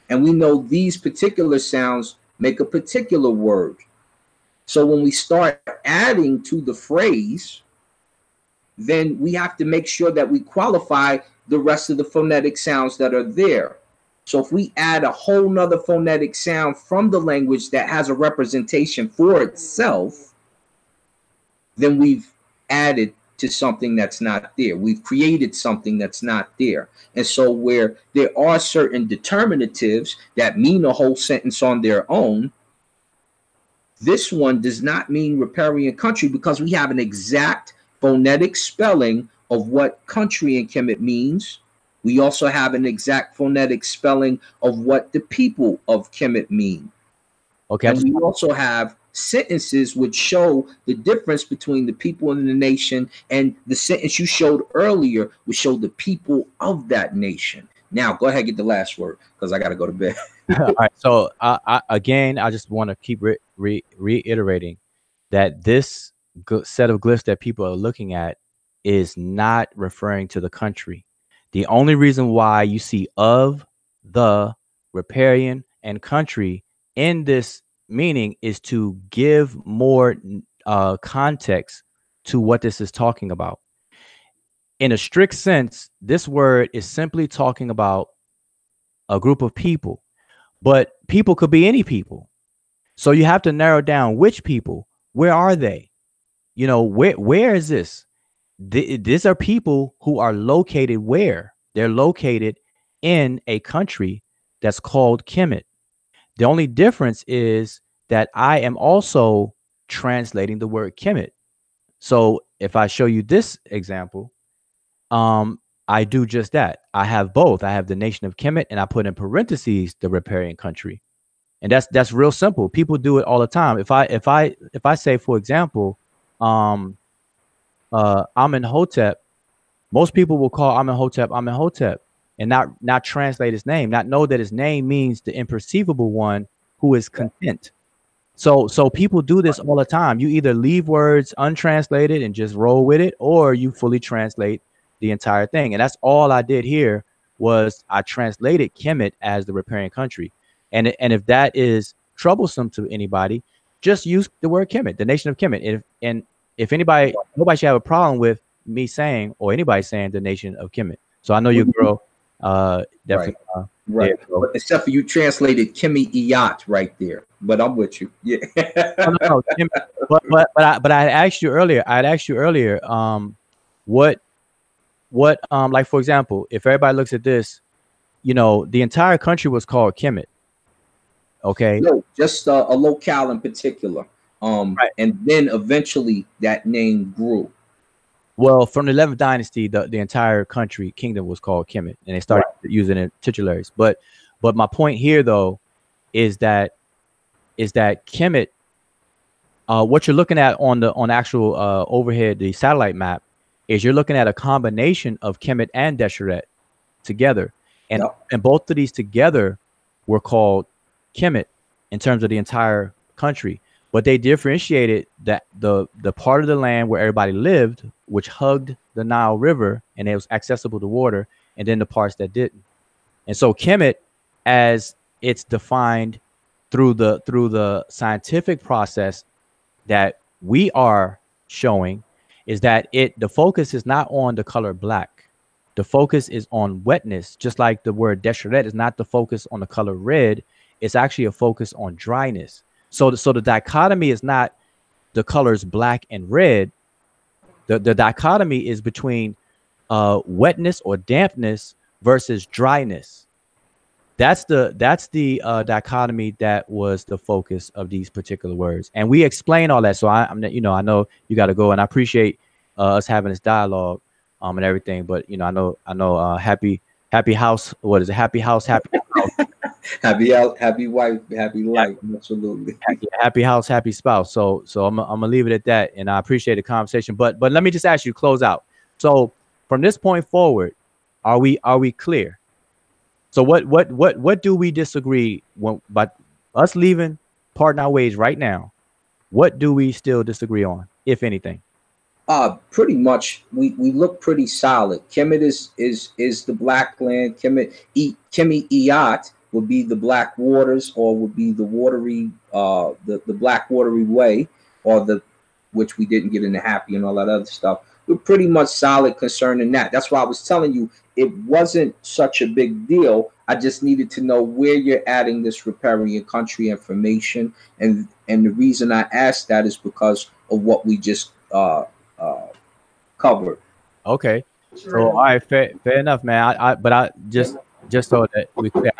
and we know these particular sounds make a particular word. So when we start adding to the phrase, then we have to make sure that we qualify the rest of the phonetic sounds that are there. So if we add a whole nother phonetic sound from the language that has a representation for itself, then we've added to something that's not there. We've created something that's not there. And so where there are certain determinatives that mean a whole sentence on their own, this one does not mean riparian country because we have an exact phonetic spelling of what country in Kemet means. We also have an exact phonetic spelling of what the people of Kemet mean. Okay. And we also have sentences which show the difference between the people in the nation, and the sentence you showed earlier would show the people of that nation. Now, go ahead and get the last word because I got to go to bed. All right. So again, I just want to keep reiterating that this set of glyphs that people are looking at is not referring to the country. The only reason why you see of, the, riparian, and country in this meaning is to give more context to what this is talking about. In a strict sense, this word is simply talking about a group of people, but people could be any people. So you have to narrow down which people. Where are they? You know, where is this? These are people who are located where? They're located in a country that's called Kemet. The only difference is that I am also translating the word Kemet. So if I show you this example, I do just that. I have both. I have the nation of Kemet, and I put in parentheses the riparian country, and that's real simple. People do it all the time. If I say, for example, Amenhotep, most people will call Amenhotep and not translate his name, not know that his name means the imperceivable one who is content. So people do this all the time. You either leave words untranslated and just roll with it, or you fully translate the entire thing. And that's all I did here was I translated Kemet as the riparian country. And if that is troublesome to anybody, just use the word Kemet, the nation of Kemet. If nobody should have a problem with me saying, or anybody saying, the nation of Kemet. So I know your girl definitely right. Except for you translated Kemet right there. But I'm with you. Yeah. No, but I had asked you earlier. What like, for example, if everybody looks at this, you know, the entire country was called Kemet. Okay. No, just a locale in particular. Right. And then eventually that name grew. Well, from the 11th dynasty, the entire kingdom was called Kemet, and they started using it titularies. But my point here, though, is that Kemet, what you're looking at on the actual overhead, the satellite map, is you're looking at a combination of Kemet and Deshret together, and both of these together were called Kemet in terms of the entire country. But they differentiated that the part of the land where everybody lived, which hugged the Nile River and it was accessible to water, and then the parts that didn't. And so Kemet, as it's defined through the scientific process that we are showing, is that the focus is not on the color black. The focus is on wetness, just like the word Deshret is not the focus on the color red. It's actually a focus on dryness. So the dichotomy is not the colors black and red. The dichotomy is between wetness or dampness versus dryness. That's the dichotomy that was the focus of these particular words, and we explain all that. So I know you got to go, and I appreciate us having this dialogue. and everything. But you know, I know, happy house. What is it? Happy house, happy house. happy wife, happy life. Absolutely. Happy house, happy spouse. So I'm gonna leave it at that, and I appreciate the conversation. But let me just ask you to close out. So from this point forward, are we clear? So what do we disagree when by us leaving, parting our ways right now? What do we still disagree on, if anything? Pretty much we look pretty solid. Kemet is the black land. Kemi Iyat would be the black waters, or would be the watery the black watery way, or the which we didn't get into happy and all that other stuff. We're pretty much solid concerning that. That's why I was telling you it wasn't such a big deal. I just needed to know where you're adding this riparian country information, and the reason I asked that is because of what we just covered. Okay. So all right, fair enough, man. But I just so that we clear,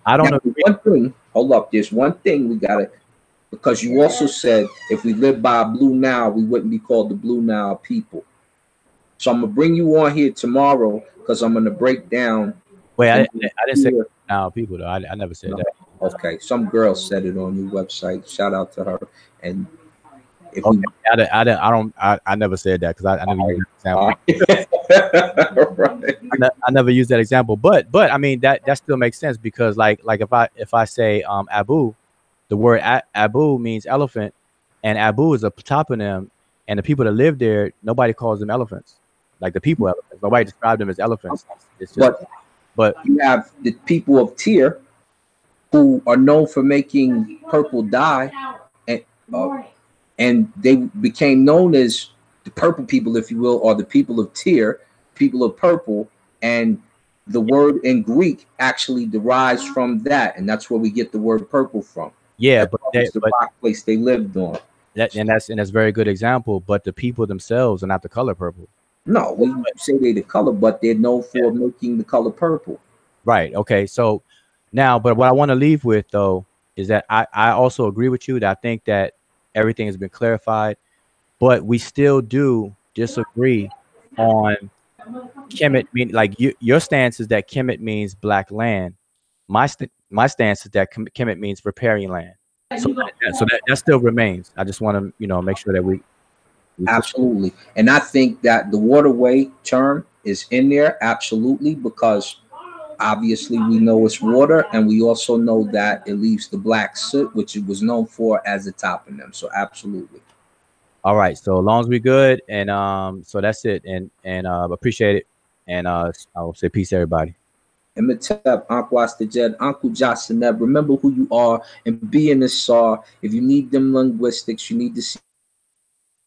I don't know. One thing, hold up. There's one thing we gotta, because you also said if we lived by a Blue Nile, we wouldn't be called the Blue Nile people. So I'm gonna bring you on here tomorrow because I'm gonna break down. Wait, I didn't say Nile people though. I never said that. Okay, some girl said it on your website. Shout out to her. And if okay. I never said that because I never used that example. Right. I never used that example, but I mean that still makes sense, because like if I say Abu, the word Abu means elephant, and Abu is a toponym, and the people that live there, nobody calls them elephants, like the people elephants. Nobody described them as elephants. It's just, but you have the people of Tyr who are known for making purple dye, and they became known as the purple people, if you will, or the people of Tyr, people of purple. And the word in Greek actually derives from that, and that's where we get the word purple from. Yeah, that's the rock place they lived on. That's a very good example. But the people themselves are not the color purple. No, we say they're the color, but they're known for making the color purple. Right. Okay. So now, but what I want to leave with though is that I also agree with you that I think that everything has been clarified, but we still do disagree on Kemet. Like your stance is that Kemet means black land. My stance is that Kemet means riparian land. So that still remains. I just want to make sure that we absolutely. And I think that the waterway term is in there absolutely, because obviously we know it's water, and we also know that it leaves the black soot, which it was known for as a toponym. So absolutely. All right. So as long as we're good, and so that's it, and appreciate it, and I will say peace, everybody. And Medew, Uncle Astajed, Uncle Jasaneb, remember who you are and be in this saw. If you need them linguistics, you need to see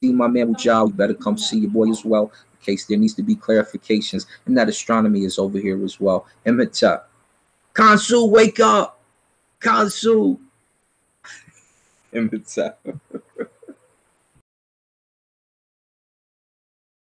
my man Wudjau, you better come see your boy as well, in case there needs to be clarifications. And that astronomy is over here as well. And Medew, Kansu, wake up! Kansu! And Medew.